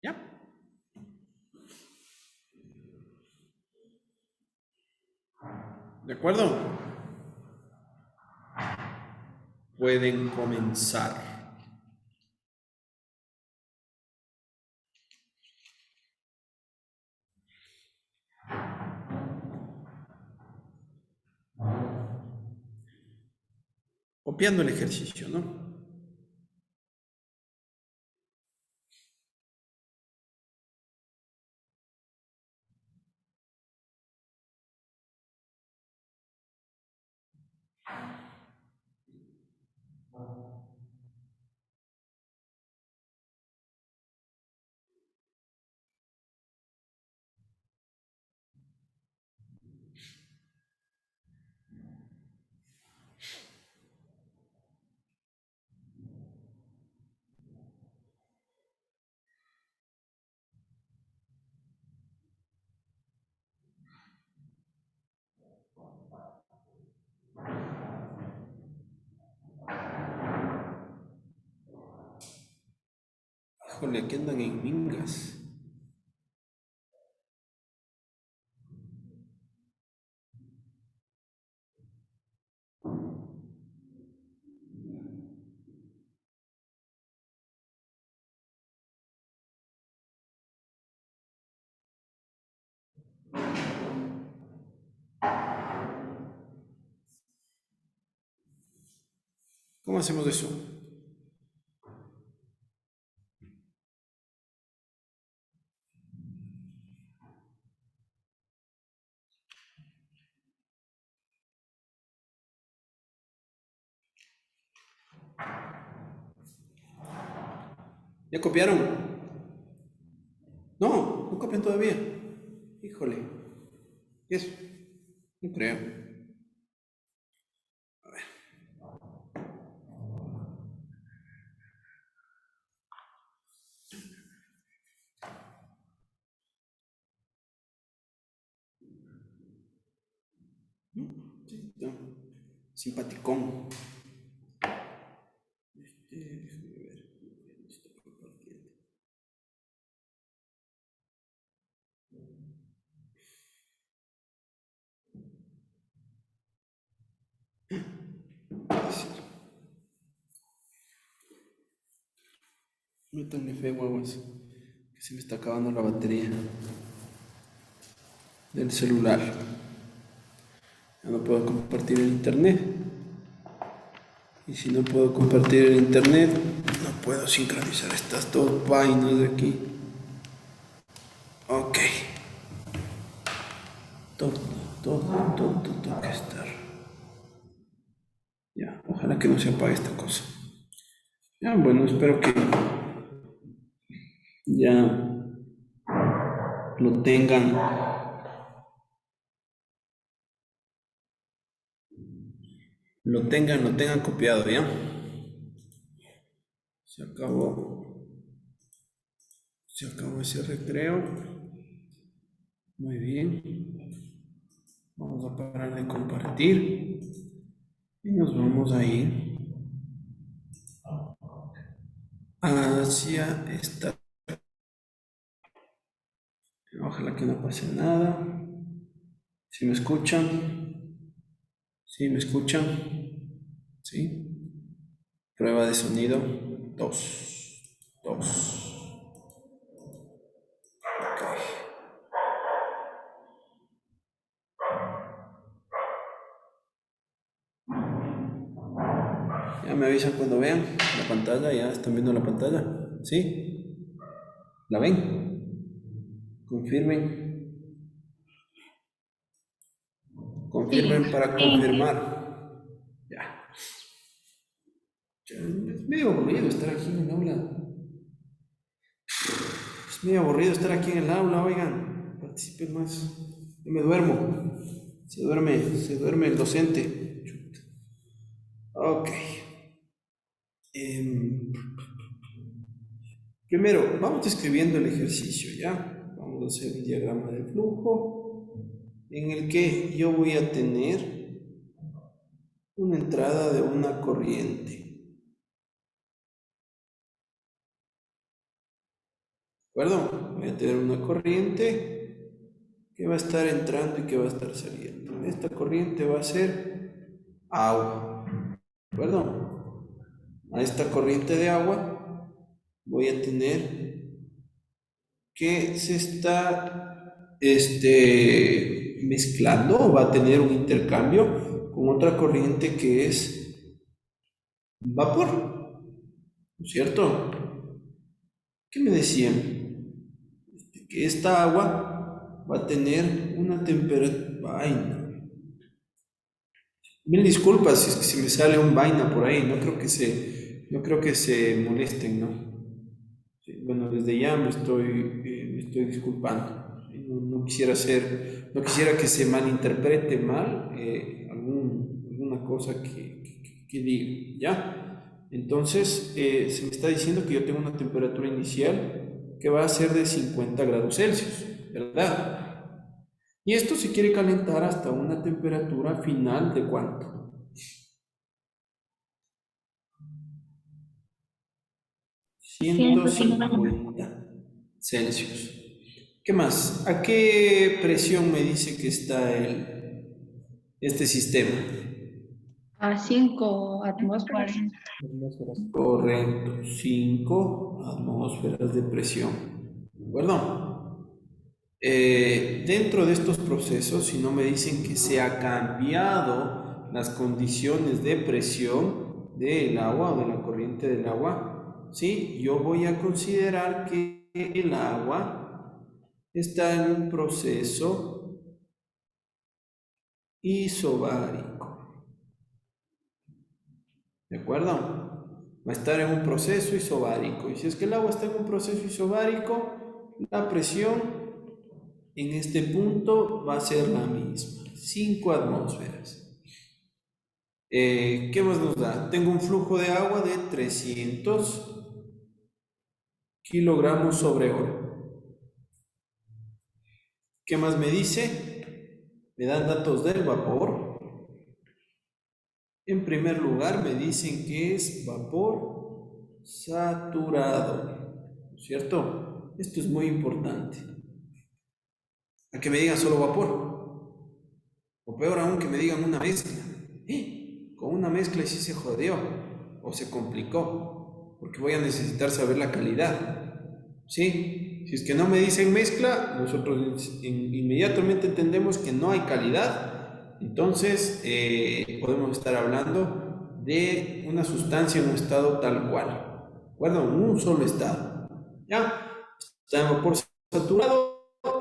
A: ¿Ya? ¿De acuerdo? pueden comenzar. Copiando el ejercicio, ¿no? Híjole, aquí andan en mingas. ¿Cómo hacemos eso? ¿Ya copiaron? No, no copian todavía. Híjole. ¿Qué es? No creo. A ver. Sí, no. Simpaticón. Déjame ver. Esto compartiendo. Métanle fe, huevos, que se me está acabando la batería del celular. Ya no puedo compartir el internet. Y si no puedo compartir el internet, no puedo sincronizar estas dos vainas de aquí. Ok. Todo que estar. Ya, ojalá que no se apague esta cosa. Ya, bueno, espero que ya lo tengan. Lo tengan copiado, ¿ya? Se acabó ese recreo. Muy bien. Vamos a parar de compartir. Y nos vamos a ir hacia esta. Ojalá que no pase nada. ¿Sí me escuchan? ¿Sí me escuchan? ¿Sí? Prueba de sonido. 2. Ok. Ya me avisan cuando vean la pantalla. Ya están viendo la pantalla. ¿Sí? ¿La ven? Confirmen. Confirmen para confirmar. Ya. Es medio aburrido estar aquí en el aula. Es medio aburrido estar aquí en el aula, oigan. Participen más. Yo me duermo. Se duerme el docente. Ok. Primero, vamos describiendo el ejercicio, ¿ya? Vamos a hacer un diagrama de flujo en el que yo voy a tener una entrada de una corriente. ¿De acuerdo? Voy a tener una corriente que va a estar entrando y que va a estar saliendo. Esta corriente va a ser agua. ¿De acuerdo? a esta corriente de agua, voy a tener que se está mezclando o va a tener un intercambio con otra corriente que es vapor, ¿no es cierto? ¿Qué me decían? Que esta agua va a tener una temperatura... Ay, no. Mil disculpas si es que se me sale un vaina por ahí, no creo que se molesten, ¿no? Sí, bueno, desde ya me estoy disculpando. Sí, no quisiera que se malinterprete mal alguna cosa que diga, ¿ya? Entonces, se me está diciendo que yo tengo una temperatura inicial que va a ser de 50 grados Celsius, ¿verdad? Y esto se quiere calentar hasta una temperatura final de ¿cuánto? 150 Celsius. ¿Qué más? ¿A qué presión me dice que está este sistema?
I: A 5 atmósferas.
A: Correcto, 5 atmósferas de presión. ¿De acuerdo? Dentro de estos procesos, si no me dicen que se ha cambiado las condiciones de presión del agua o de la corriente del agua, ¿sí? Yo voy a considerar que el agua está en un proceso isobárico. ¿De acuerdo? Va a estar en un proceso isobárico. Y si es que el agua está en un proceso isobárico, la presión en este punto va a ser la misma, 5 atmósferas. ¿Qué más nos da? Tengo un flujo de agua de 300 kilogramos sobre hora. ¿Qué más me dice? Me dan datos del vapor. En primer lugar me dicen que es vapor saturado, ¿cierto? Esto es muy importante. A que me digan solo vapor, o peor aún que me digan una mezcla. Con una mezcla sí se jodió o se complicó, porque voy a necesitar saber la calidad. ¿Sí? Si es que no me dicen mezcla, nosotros inmediatamente entendemos que no hay calidad. Entonces podemos estar hablando de una sustancia en un estado tal cual, ¿de acuerdo? En un solo estado. ¿Ya? Está en vapor saturado.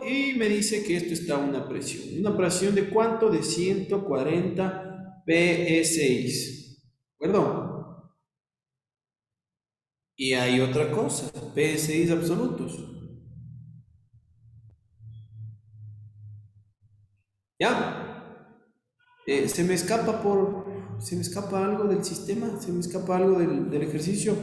A: Y me dice que esto está a una presión. ¿Una presión de cuánto? De 140 PSI. ¿De acuerdo? Y hay otra cosa, PSI absolutos. ¿Ya? Se me escapa algo del sistema, se me escapa algo del ejercicio.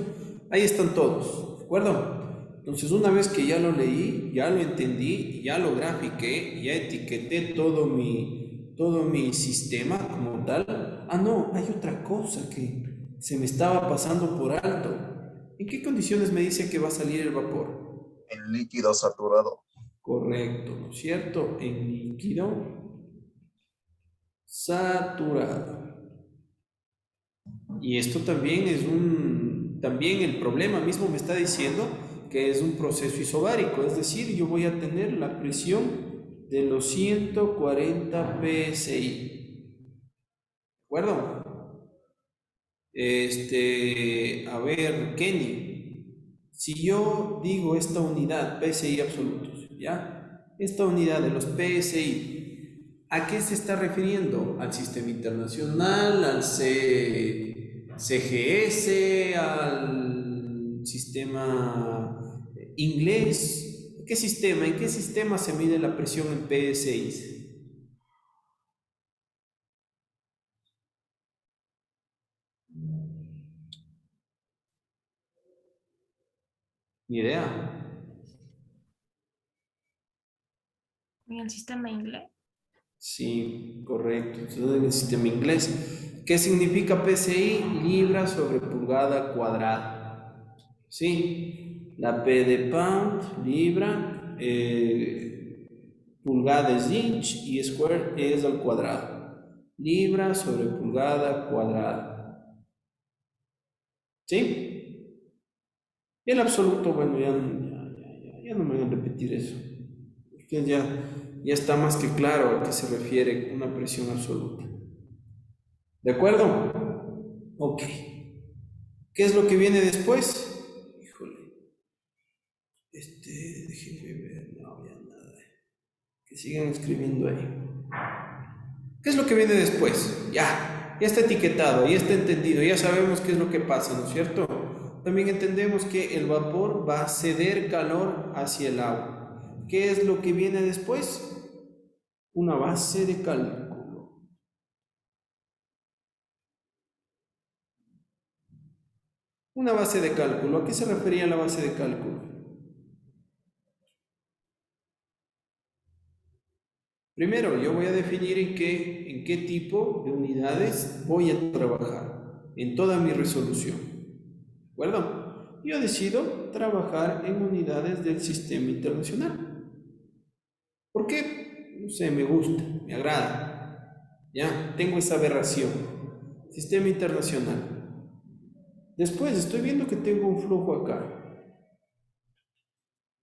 A: Ahí están todos, ¿de acuerdo? Entonces, una vez que ya lo leí, ya lo entendí, ya lo grafiqué, ya etiqueté todo mi sistema como tal. Ah, no, hay otra cosa que se me estaba pasando por alto. ¿En qué condiciones me dice que va a salir el vapor?
F: En líquido saturado.
A: Correcto, ¿no es cierto? En líquido saturado. Y esto también también el problema mismo me está diciendo que es un proceso isobárico, es decir, yo voy a tener la presión de los 140 PSI. ¿De acuerdo? A ver, Kenny, si yo digo esta unidad, PSI absolutos, ¿ya? Esta unidad de los PSI, ¿a qué se está refiriendo? ¿Al sistema internacional, al CGS, al sistema inglés? ¿Qué sistema? ¿En qué sistema se mide la presión en PSI? Ni idea.
C: En el sistema inglés.
A: Sí, correcto. Entonces, en el sistema inglés. ¿Qué significa PSI? Libra sobre pulgada cuadrada. Sí, la P de pound, libra, pulgada es inch y square es al cuadrado. Libra sobre pulgada cuadrada. ¿Sí? Y el absoluto, bueno, ya no me voy a repetir eso. Que ya está más que claro a qué se refiere una presión absoluta. ¿De acuerdo? Ok. ¿Qué es lo que viene después? Híjole. Déjenme ver, no, ya nada. Que sigan escribiendo ahí. ¿Qué es lo que viene después? Ya está etiquetado, ya está entendido, ya sabemos qué es lo que pasa, ¿no es cierto? También entendemos que el vapor va a ceder calor hacia el agua. ¿Qué es lo que viene después? Una base de cálculo. Una base de cálculo. ¿A qué se refería la base de cálculo? Primero, yo voy a definir en qué tipo de unidades voy a trabajar en toda mi resolución. ¿De acuerdo? Yo decido trabajar en unidades del sistema internacional. ¿Por qué? No sé, me gusta, me agrada. Ya, tengo esa aberración. Sistema internacional. Después, estoy viendo que tengo un flujo acá.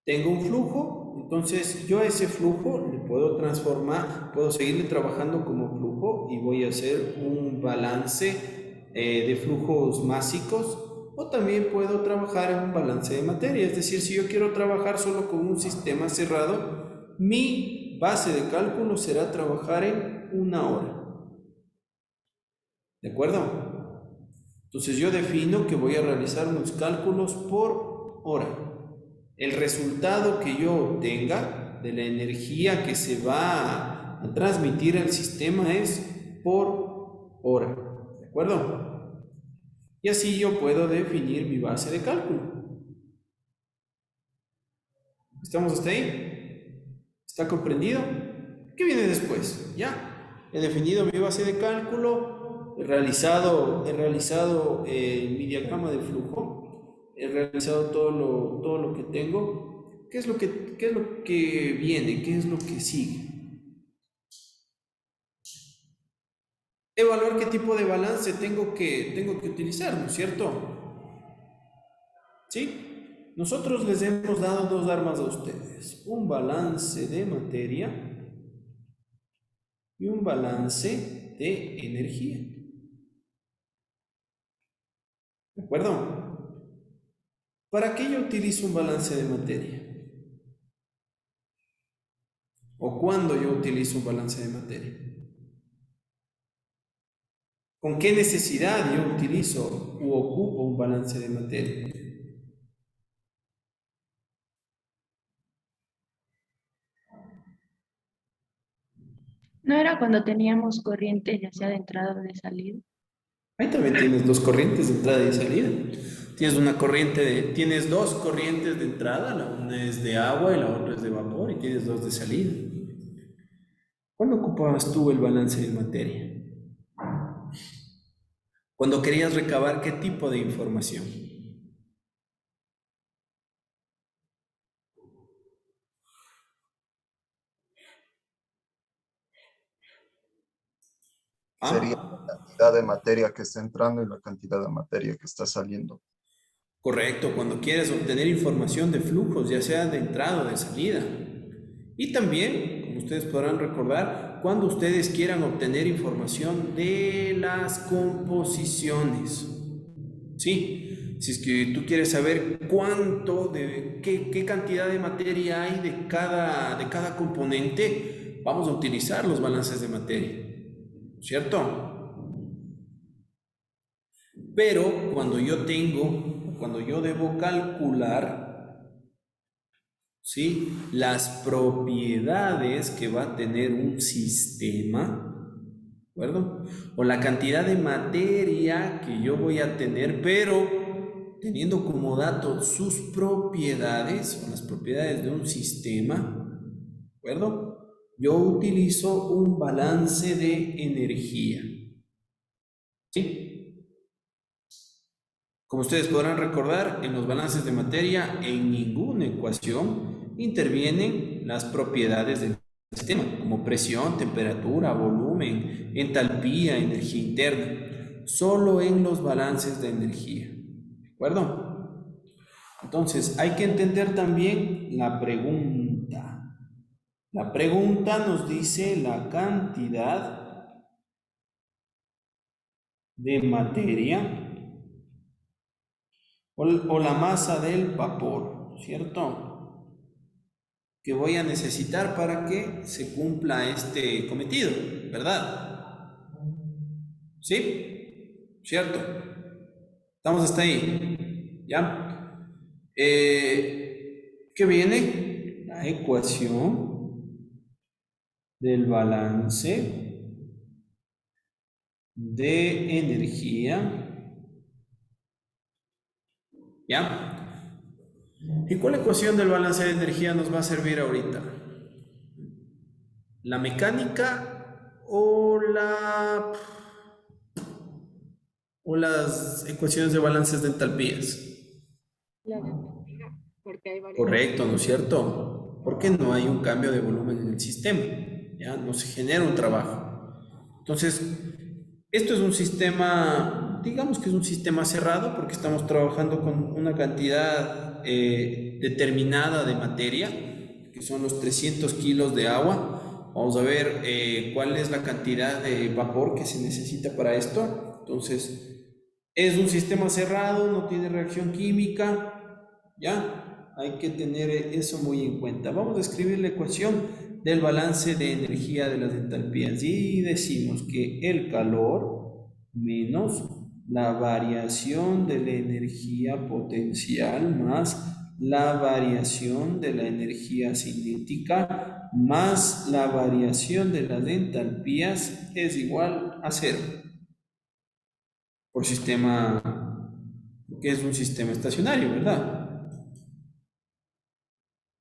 A: Tengo un flujo, entonces yo a ese flujo le puedo transformar, puedo seguirle trabajando como flujo y voy a hacer un balance de flujos másicos, o también puedo trabajar en un balance de materia. Es decir, si yo quiero trabajar solo con un sistema cerrado, mi base de cálculo será trabajar en 1 hora. ¿De acuerdo? Entonces yo defino que voy a realizar unos cálculos por hora. El resultado que yo obtenga de la energía que se va a transmitir al sistema es por hora. ¿De acuerdo? Y así yo puedo definir mi base de cálculo. ¿Estamos hasta ahí? ¿Está comprendido? ¿Qué viene después? Ya. He definido mi base de cálculo, he realizado mi diagrama de flujo. He realizado todo lo que tengo. ¿Qué es lo que viene? ¿Qué es lo que sigue? Evaluar qué tipo de balance tengo que utilizar, ¿no es cierto? ¿Sí? Nosotros les hemos dado 2 armas a ustedes. Un balance de materia y un balance de energía. ¿De acuerdo? ¿Para qué yo utilizo un balance de materia? ¿O cuándo yo utilizo un balance de materia? ¿Con qué necesidad yo utilizo u ocupo un balance de materia?
I: ¿No era cuando teníamos corrientes ya sea de entrada o de salida?
A: Ahí también tienes 2 corrientes de entrada y salida. Tienes 2 corrientes de entrada, la una es de agua y la otra es de vapor, y tienes 2 de salida. ¿Cuándo ocupabas tú el balance de materia? Cuando querías recabar qué tipo de información.
F: Sería la cantidad de materia que está entrando y la cantidad de materia que está saliendo.
A: Correcto, cuando quieres obtener información de flujos, ya sea de entrada o de salida. Y también, como ustedes podrán recordar, cuando ustedes quieran obtener información de las composiciones. Sí, si es que tú quieres saber qué cantidad de materia hay de cada componente, vamos a utilizar los balances de materia, ¿cierto? Pero cuando yo debo calcular, ¿sí?, las propiedades que va a tener un sistema, ¿de acuerdo? O la cantidad de materia que yo voy a tener, pero teniendo como dato sus propiedades o las propiedades de un sistema, ¿de acuerdo? Yo utilizo un balance de energía, ¿sí? Como ustedes podrán recordar, en los balances de materia, en ninguna ecuación intervienen las propiedades del sistema, como presión, temperatura, volumen, entalpía, energía interna, solo en los balances de energía. acuerdo? Entonces, hay que entender también la pregunta. La pregunta nos dice la cantidad de materia o la masa del vapor, ¿cierto? Que voy a necesitar para que se cumpla este cometido, ¿verdad? ¿Sí? ¿Cierto? ¿Estamos hasta ahí? ¿Ya? ¿Qué viene? La ecuación del balance de energía. ¿Ya? ¿Y cuál ecuación del balance de energía nos va a servir ahorita? ¿La mecánica o las ecuaciones de balances de entalpías?
B: La de energía, porque hay varias.
A: Correcto, ¿no es cierto? Porque no hay un cambio de volumen en el sistema, ¿ya? No se genera un trabajo. Entonces, esto es un sistema, digamos que es un sistema cerrado porque estamos trabajando con una cantidad determinada de materia, que son los 300 kilos de agua. Vamos a ver cuál es la cantidad de vapor que se necesita para esto. Entonces, es un sistema cerrado, no tiene reacción química, ¿ya? Hay que tener eso muy en cuenta. Vamos a escribir la ecuación del balance de energía de las entalpías y decimos que el calor menos la variación de la energía potencial más la variación de la energía cinética más la variación de las entalpías es igual a cero. Por sistema, que es un sistema estacionario, ¿verdad?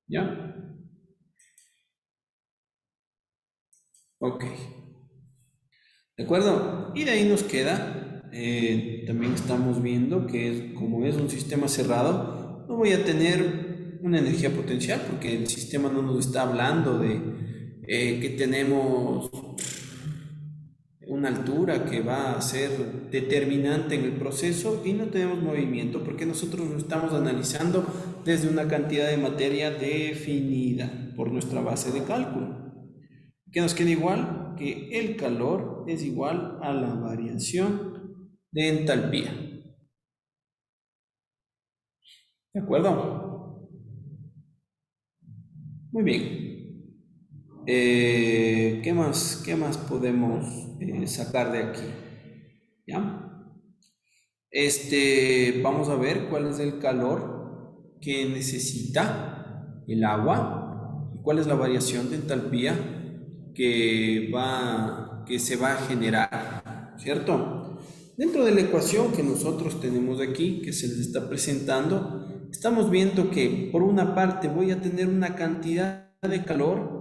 A: ¿Ya? Ok. ¿De acuerdo? Y de ahí nos queda, también estamos viendo que como es un sistema cerrado, no voy a tener una energía potencial porque el sistema no nos está hablando de que tenemos una altura que va a ser determinante en el proceso y no tenemos movimiento porque nosotros lo estamos analizando desde una cantidad de materia definida por nuestra base de cálculo. ¿Qué nos queda igual? Que el calor es igual a la variación de entalpía. ¿De acuerdo? Muy bien. ¿Qué más podemos sacar de aquí? ¿Ya? Vamos a ver cuál es el calor que necesita el agua y cuál es la variación de entalpía que se va a generar, ¿cierto? Dentro de la ecuación que nosotros tenemos aquí, que se les está presentando, estamos viendo que por una parte voy a tener una cantidad de calor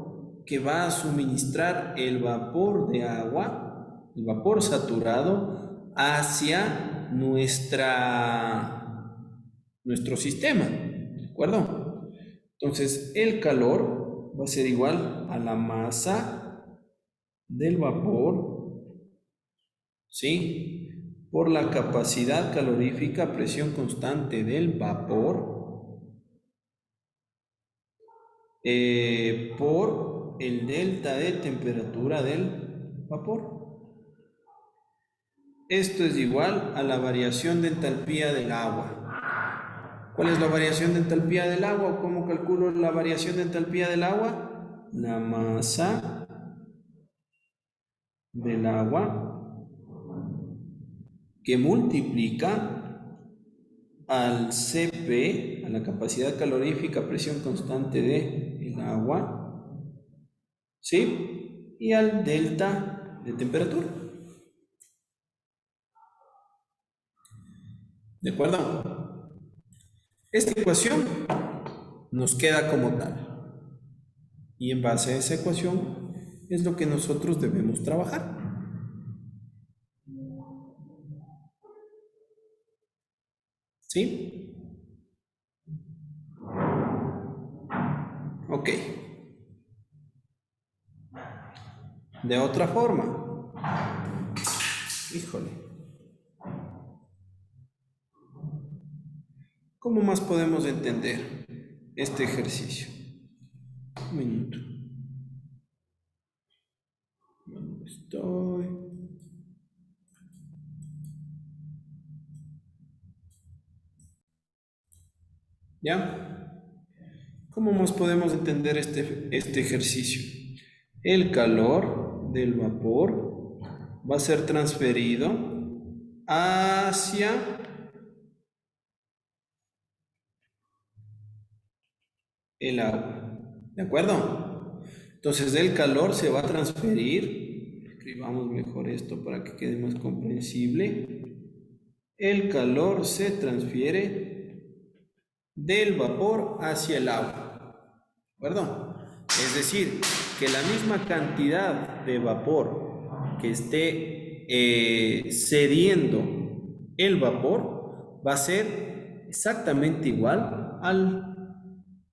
A: que va a suministrar el vapor de agua, el vapor saturado, hacia nuestro sistema, ¿de acuerdo? Entonces, el calor va a ser igual a la masa del vapor, ¿sí? Por la capacidad calorífica, presión constante del vapor, por el delta de temperatura del vapor. Esto es igual a la variación de entalpía del agua. ¿Cuál es la variación de entalpía del agua? ¿Cómo calculo la variación de entalpía del agua? La masa del agua que multiplica al Cp, a la capacidad calorífica, presión constante del agua, ¿sí? Y al delta de temperatura. ¿De acuerdo? Esta ecuación nos queda como tal. Y en base a esa ecuación es lo que nosotros debemos trabajar. ¿Sí? Ok. De otra forma. Híjole. ¿Cómo más podemos entender este ejercicio? Un minuto. ¿Dónde estoy? ¿Ya? ¿Cómo más podemos entender este ejercicio? El calor del vapor va a ser transferido hacia el agua. ¿De acuerdo? Entonces el calor se va a transferir. Escribamos mejor esto para que quede más comprensible. El calor se transfiere del vapor hacia el agua. ¿De acuerdo? Es decir, que la misma cantidad de vapor que esté cediendo el vapor va a ser exactamente igual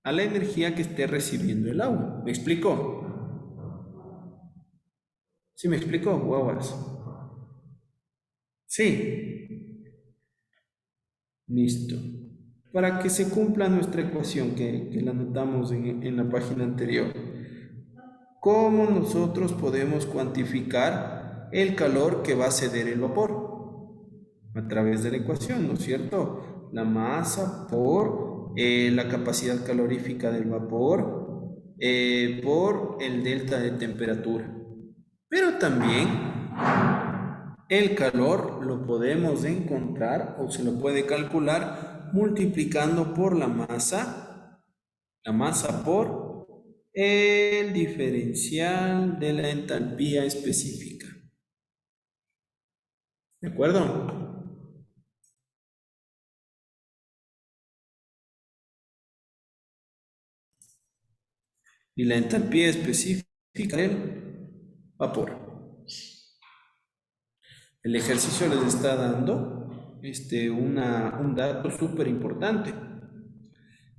A: a la energía que esté recibiendo el agua. ¿Me explico? ¿Sí me explico, guaguas? Sí. Listo. Para que se cumpla nuestra ecuación que la anotamos en la página anterior. ¿Cómo nosotros podemos cuantificar el calor que va a ceder el vapor? A través de la ecuación, ¿no es cierto? La masa por la capacidad calorífica del vapor por el delta de temperatura. Pero también el calor lo podemos encontrar o se lo puede calcular multiplicando por la masa por el diferencial de la entalpía específica. ¿De acuerdo? Y la entalpía específica del vapor. El ejercicio les está dando un dato súper importante,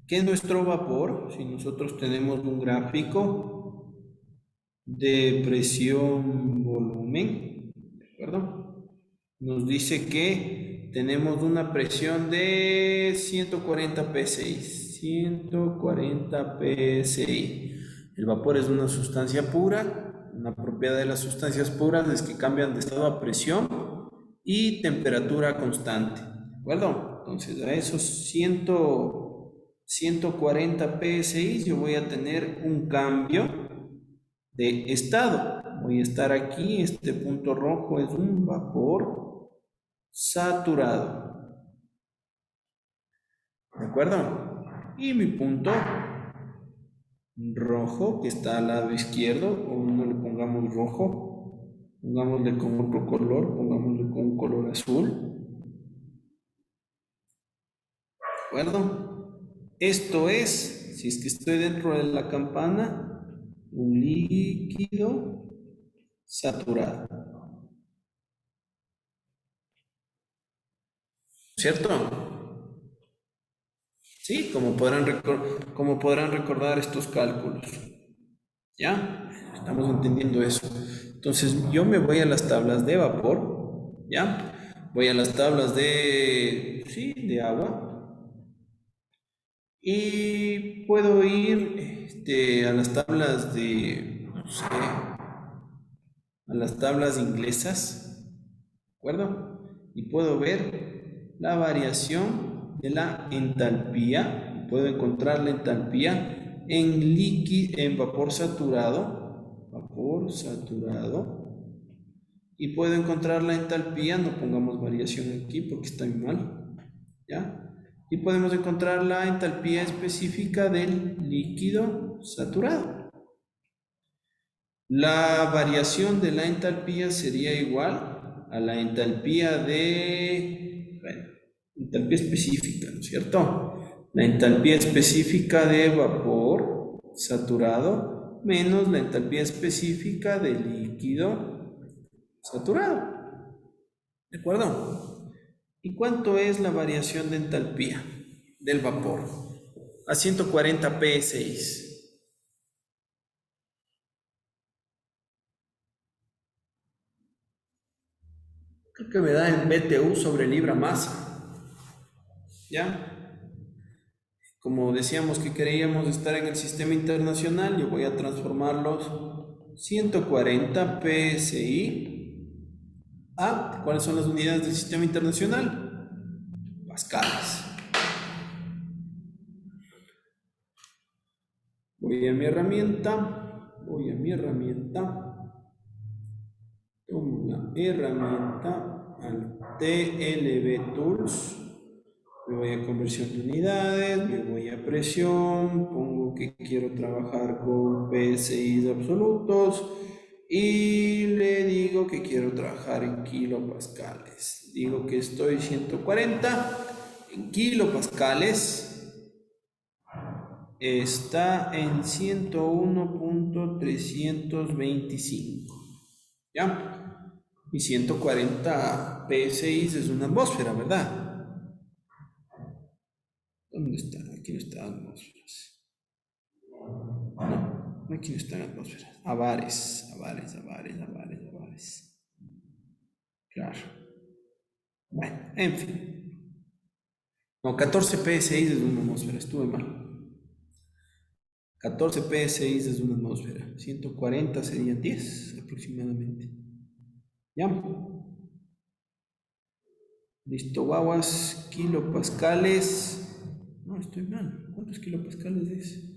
A: que nuestro vapor, si nosotros tenemos un gráfico de presión-volumen, ¿de acuerdo? Nos dice que tenemos una presión de 140 psi. 140 psi. El vapor es una sustancia pura. Una propiedad de las sustancias puras es que cambian de estado a presión y temperatura constante. ¿De acuerdo? Entonces a esos 140 psi yo voy a tener un cambio de estado. Voy a estar aquí, este punto rojo es un vapor saturado. ¿De acuerdo? Y mi punto rojo que está al lado izquierdo, o no le pongamos rojo, pongámosle con otro color, pongámosle con un color azul. ¿De acuerdo? Esto es, si es que estoy dentro de la campana, un líquido saturado. ¿Cierto? Sí, como podrán recordar estos cálculos. ¿Ya? Estamos entendiendo eso. Entonces, yo me voy a las tablas de vapor, ¿ya? Voy a las tablas de agua. Y puedo ir a las tablas de, no sé, a las tablas inglesas, ¿de acuerdo? Y puedo ver la variación de la entalpía. Puedo encontrar la entalpía en vapor saturado, y puedo encontrar la entalpía, no pongamos variación aquí porque está muy mal, ¿ya? Y podemos encontrar la entalpía específica del líquido saturado. La variación de la entalpía sería igual a la entalpía entalpía específica, ¿no es cierto? La entalpía específica de vapor saturado menos la entalpía específica de líquido saturado. ¿De acuerdo? ¿Y cuánto es la variación de entalpía del vapor a 140 psi? Creo que me da en BTU sobre libra masa. ¿Ya? Como decíamos que queríamos estar en el sistema internacional, yo voy a transformar los 140 PSI a, ¿cuáles son las unidades del sistema internacional? Pascales. Voy a mi herramienta, tomo la herramienta al TLB Tools, me voy a conversión de unidades, me voy a presión, pongo que quiero trabajar con PSI absolutos y le digo que quiero trabajar en kilopascales. Digo que estoy 140 en kilopascales. Está en 101.325. ¿Ya? Y 140 PSI es una atmósfera, ¿verdad? ¿Dónde está? Aquí no están atmósferas. No, aquí no están atmósferas. Avares. Claro. Bueno, en fin. No, 14 PSI es una atmósfera, estuve mal. 14 PSI es una atmósfera. 140 serían 10 aproximadamente. ¿Ya? Listo, guaguas. Kilopascales. No, estoy mal. ¿Cuántos kilopascales es?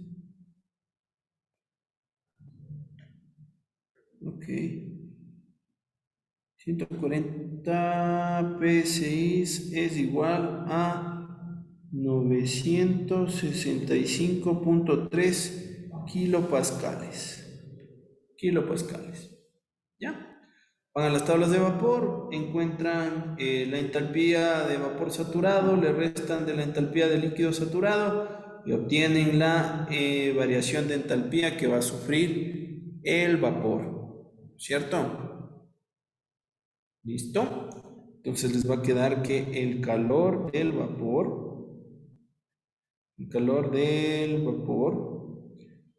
A: Ok. 140 PSI es igual a 965.3 kilopascales. ¿Ya? Van a las tablas de vapor, encuentran la entalpía de vapor saturado, le restan de la entalpía de líquido saturado y obtienen la variación de entalpía que va a sufrir el vapor, ¿cierto? ¿Listo? Entonces les va a quedar que el calor del vapor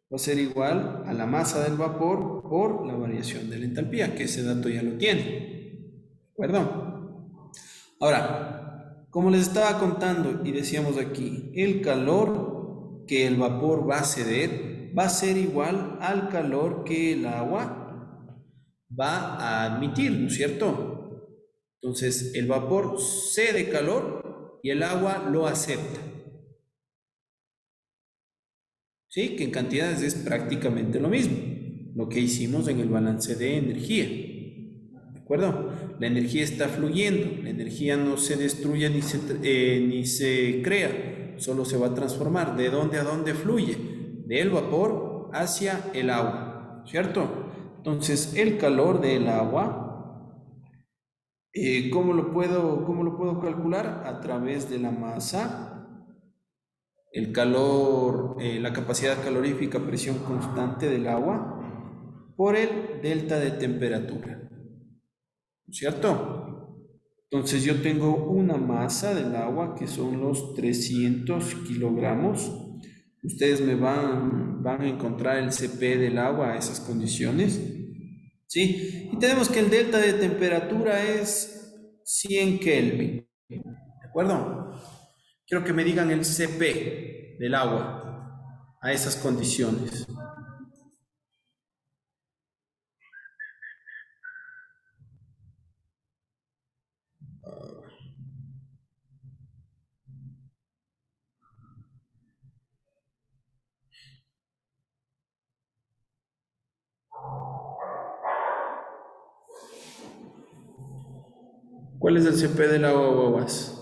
A: va a ser igual a la masa del vapor por la variación de la entalpía, que ese dato ya lo tiene. ¿De acuerdo? Ahora, como les estaba contando y decíamos aquí, el calor que el vapor va a ceder va a ser igual al calor que el agua va a admitir, ¿no es cierto? Entonces, el vapor cede calor y el agua lo acepta. ¿Sí? Que en cantidades es prácticamente lo mismo, lo que hicimos en el balance de energía. ¿De acuerdo? La energía está fluyendo, la energía no se destruye ni se crea, solo se va a transformar. ¿De dónde a dónde fluye? Del vapor hacia el agua, ¿cierto? Entonces, el calor del agua, ¿cómo lo puedo calcular? A través de la masa, el calor, la capacidad calorífica, presión constante del agua, por el delta de temperatura, ¿cierto? Entonces yo tengo una masa del agua que son los 300 kilogramos. Ustedes me van a encontrar el CP del agua a esas condiciones. ¿Sí? Y tenemos que el delta de temperatura es 100 Kelvin. ¿De acuerdo? Quiero que me digan el CP del agua a esas condiciones. ¿Cuál es el CP del agua, guaguas?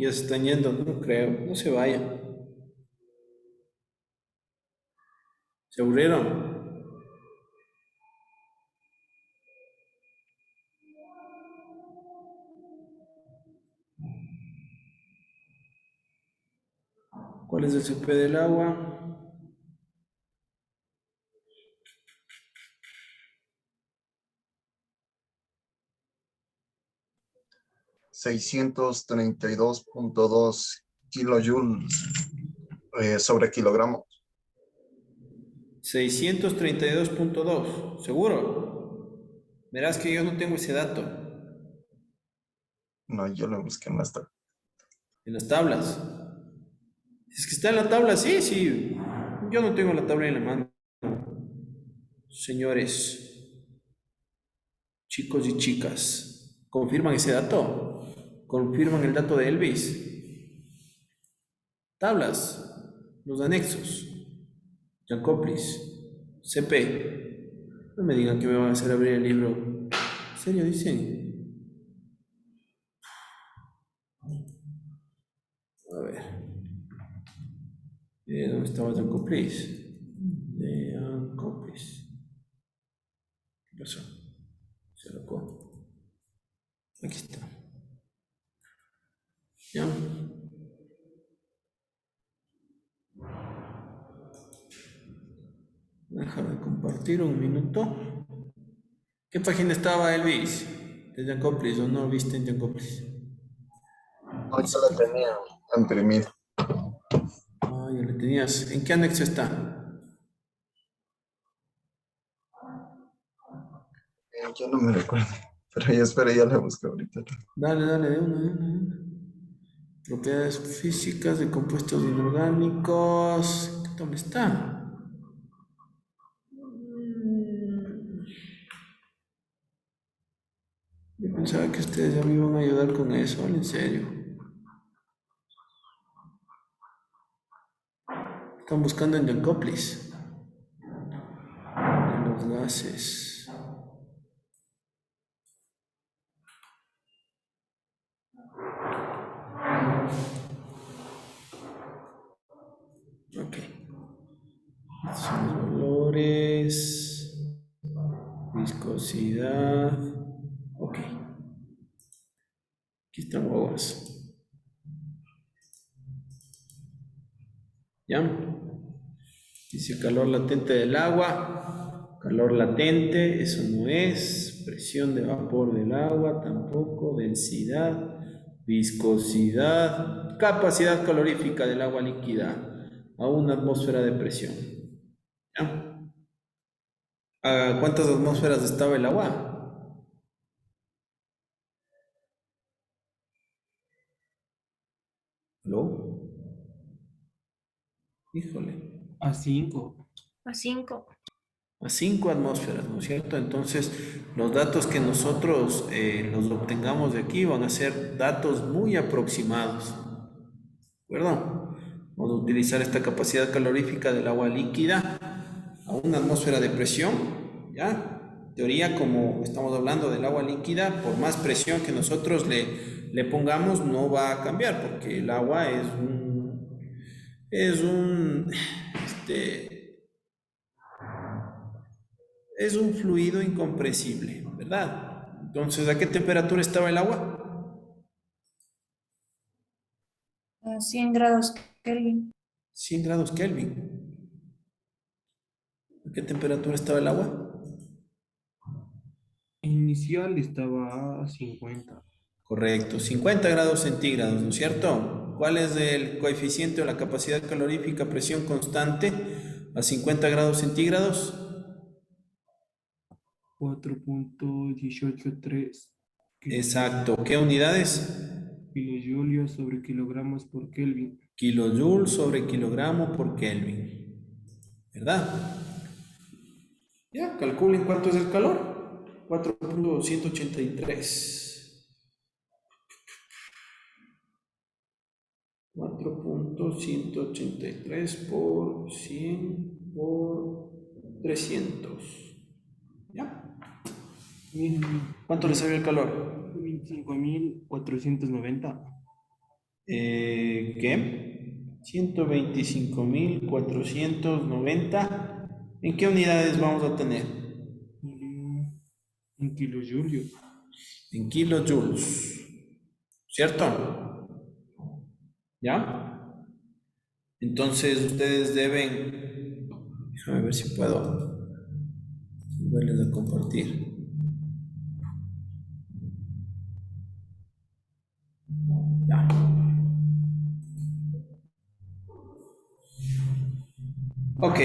A: Ya se están yendo, no creo, no se vayan. ¿Se aburrieron? ¿Cuál es el CP del agua?
F: 632.2 kilojoules sobre kilogramo.
A: 632.2, ¿seguro? Verás que yo no tengo ese dato
F: No, yo lo busqué en
A: en las tablas. Si es que está en la tabla, sí, sí. Yo no tengo la tabla en la mano. Señores, chicos y chicas, ¿confirman ese dato? ¿Confirman el dato de Elvis? Tablas, los anexos, Jacoplis, CP. No me digan que me van a hacer abrir el libro. ¿En serio dicen? A ver. ¿Dónde estaba Jacoplis? Jacoplis. ¿Qué pasó? Se locó. Aquí está. Ya. Déjame compartir un minuto. ¿Qué página estaba Elvis? ¿De Jacoplis o no viste en Jacoplis?
F: No, yo la tenía imprimida.
A: Ah, ya le tenías. ¿En qué anexo está?
F: Yo no me recuerdo. Pero ya espera, ya la busco ahorita.
A: Dale, dale, de una. Propiedades físicas de compuestos inorgánicos. ¿Dónde está? Yo pensaba que ustedes ya me iban a ayudar con eso, en serio. Están buscando en Jacoplis. En los gases. Ok. Estos son los valores. Viscosidad. Ok. Aquí están guaguas. ¿Ya? Dice calor latente del agua. Calor latente, eso no es. Presión de vapor del agua, tampoco. Densidad. Viscosidad. Capacidad calorífica del agua líquida a una atmósfera de presión. ¿Ya? ¿A cuántas atmósferas estaba el agua? ¿Aló? Híjole.
G: A 5.
J: A 5.
A: A 5 atmósferas, ¿no es cierto? Entonces, los datos que nosotros los obtengamos de aquí van a ser datos muy aproximados. ¿De acuerdo? Vamos a utilizar esta capacidad calorífica del agua líquida a una atmósfera de presión, ¿ya? Teoría, como estamos hablando del agua líquida, por más presión que nosotros le pongamos, no va a cambiar, porque el agua es un fluido incompresible, ¿verdad? Entonces, ¿a qué temperatura estaba el agua?
K: A 100 grados Kelvin.
A: 100 grados Kelvin. ¿A qué temperatura estaba el agua?
G: Inicial estaba a 50.
A: Correcto, 50 grados centígrados, ¿no es cierto? ¿Cuál es el coeficiente o la capacidad calorífica a presión constante a 50 grados centígrados?
G: 4.183
A: Exacto, ¿qué unidades?
G: kilojoules sobre kilogramos por Kelvin.
A: Kilojoule sobre kilogramo por Kelvin, ¿verdad? Ya, calculen cuánto es el calor. 4.183. 4.183 por 100 por 300. ¿Ya? ¿Cuánto le salió el calor?
G: 25.490.
A: ¿Qué? 125.490. ¿En qué unidades vamos a tener?
G: En kilojoules.
A: En kilojoules. ¿Cierto? ¿Ya? Entonces ustedes deben, déjame ver si puedo volverles a compartir. Ya. Ok.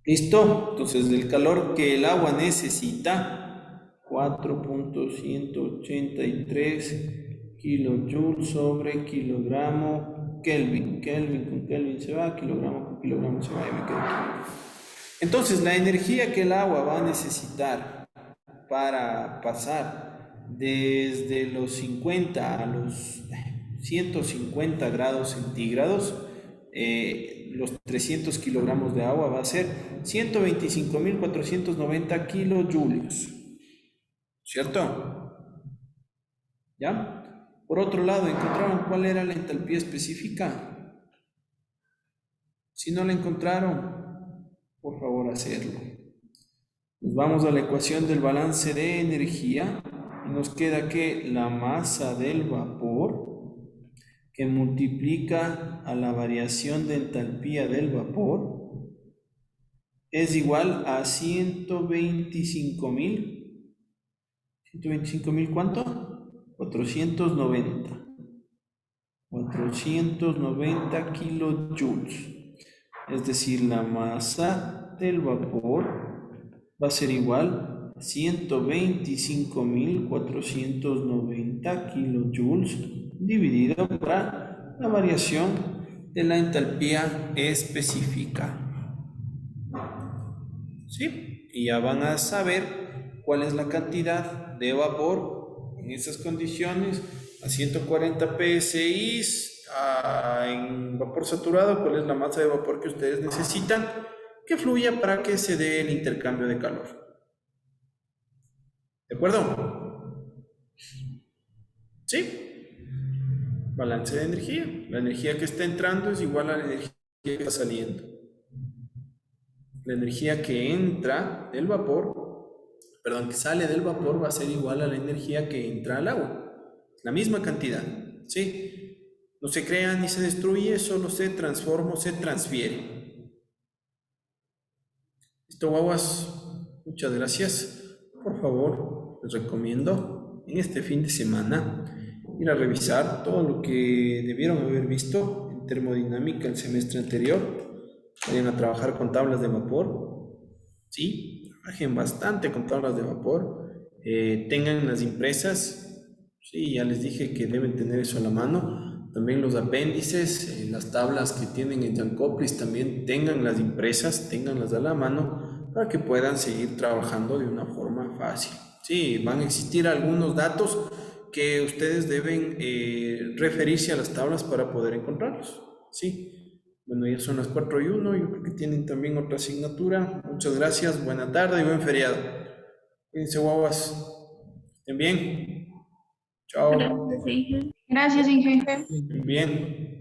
A: ¿Listo? Entonces el calor que el agua necesita, 4.183 kilojoules sobre kilogramo Kelvin. Kelvin con Kelvin se va, kilogramo con kilogramo se va y me quedo aquí. Entonces la energía que el agua va a necesitar para pasar desde los 50 a los 150 grados centígrados, los 300 kilogramos de agua va a ser 125.490 kilojoules, ¿cierto? ¿Ya? Por otro lado, ¿encontraron cuál era la entalpía específica? Si no la encontraron, por favor, hacerlo. Nos vamos a la ecuación del balance de energía y nos queda que la masa del vapor que multiplica a la variación de entalpía del vapor es igual a 125.000. ¿125.000 cuánto? 490 kilojoules. Es decir, la masa del vapor va a ser igual a 125.490 kilojoules dividido por la variación de la entalpía específica. ¿Sí? Y ya van a saber cuál es la cantidad de vapor en esas condiciones a 140 psi en vapor saturado, cuál es la masa de vapor que ustedes necesitan que fluya para que se dé el intercambio de calor. ¿De acuerdo? ¿Sí? Balance de energía. La energía que está entrando es igual a la energía que está saliendo. La energía que entra del vapor, perdón, que sale del vapor va a ser igual a la energía que entra al agua. La misma cantidad, ¿sí? No se crea ni se destruye, solo se transforma o se transfiere. ¿Listo, guaguas? Muchas gracias. Por favor, les recomiendo en este fin de semana ir a revisar todo lo que debieron haber visto en termodinámica el semestre anterior. Vayan a trabajar con tablas de vapor, ¿sí? Trabajen bastante con tablas de vapor. Tengan las impresas, sí, ya les dije que deben tener eso a la mano. También los apéndices, las tablas que tienen en Jancoplis también tengan las impresas, tenganlas a la mano para que puedan seguir trabajando de una forma fácil. Sí, van a existir algunos datos que ustedes deben referirse a las tablas para poder encontrarlos. Sí, bueno, ya son las 4:01, yo creo que tienen también otra asignatura. Muchas gracias, buena tarde y buen feriado. Cuídense, guaguas. ¿Estén bien? Chao.
C: Gracias, Inge.
I: Gracias, Inge.
A: Bien.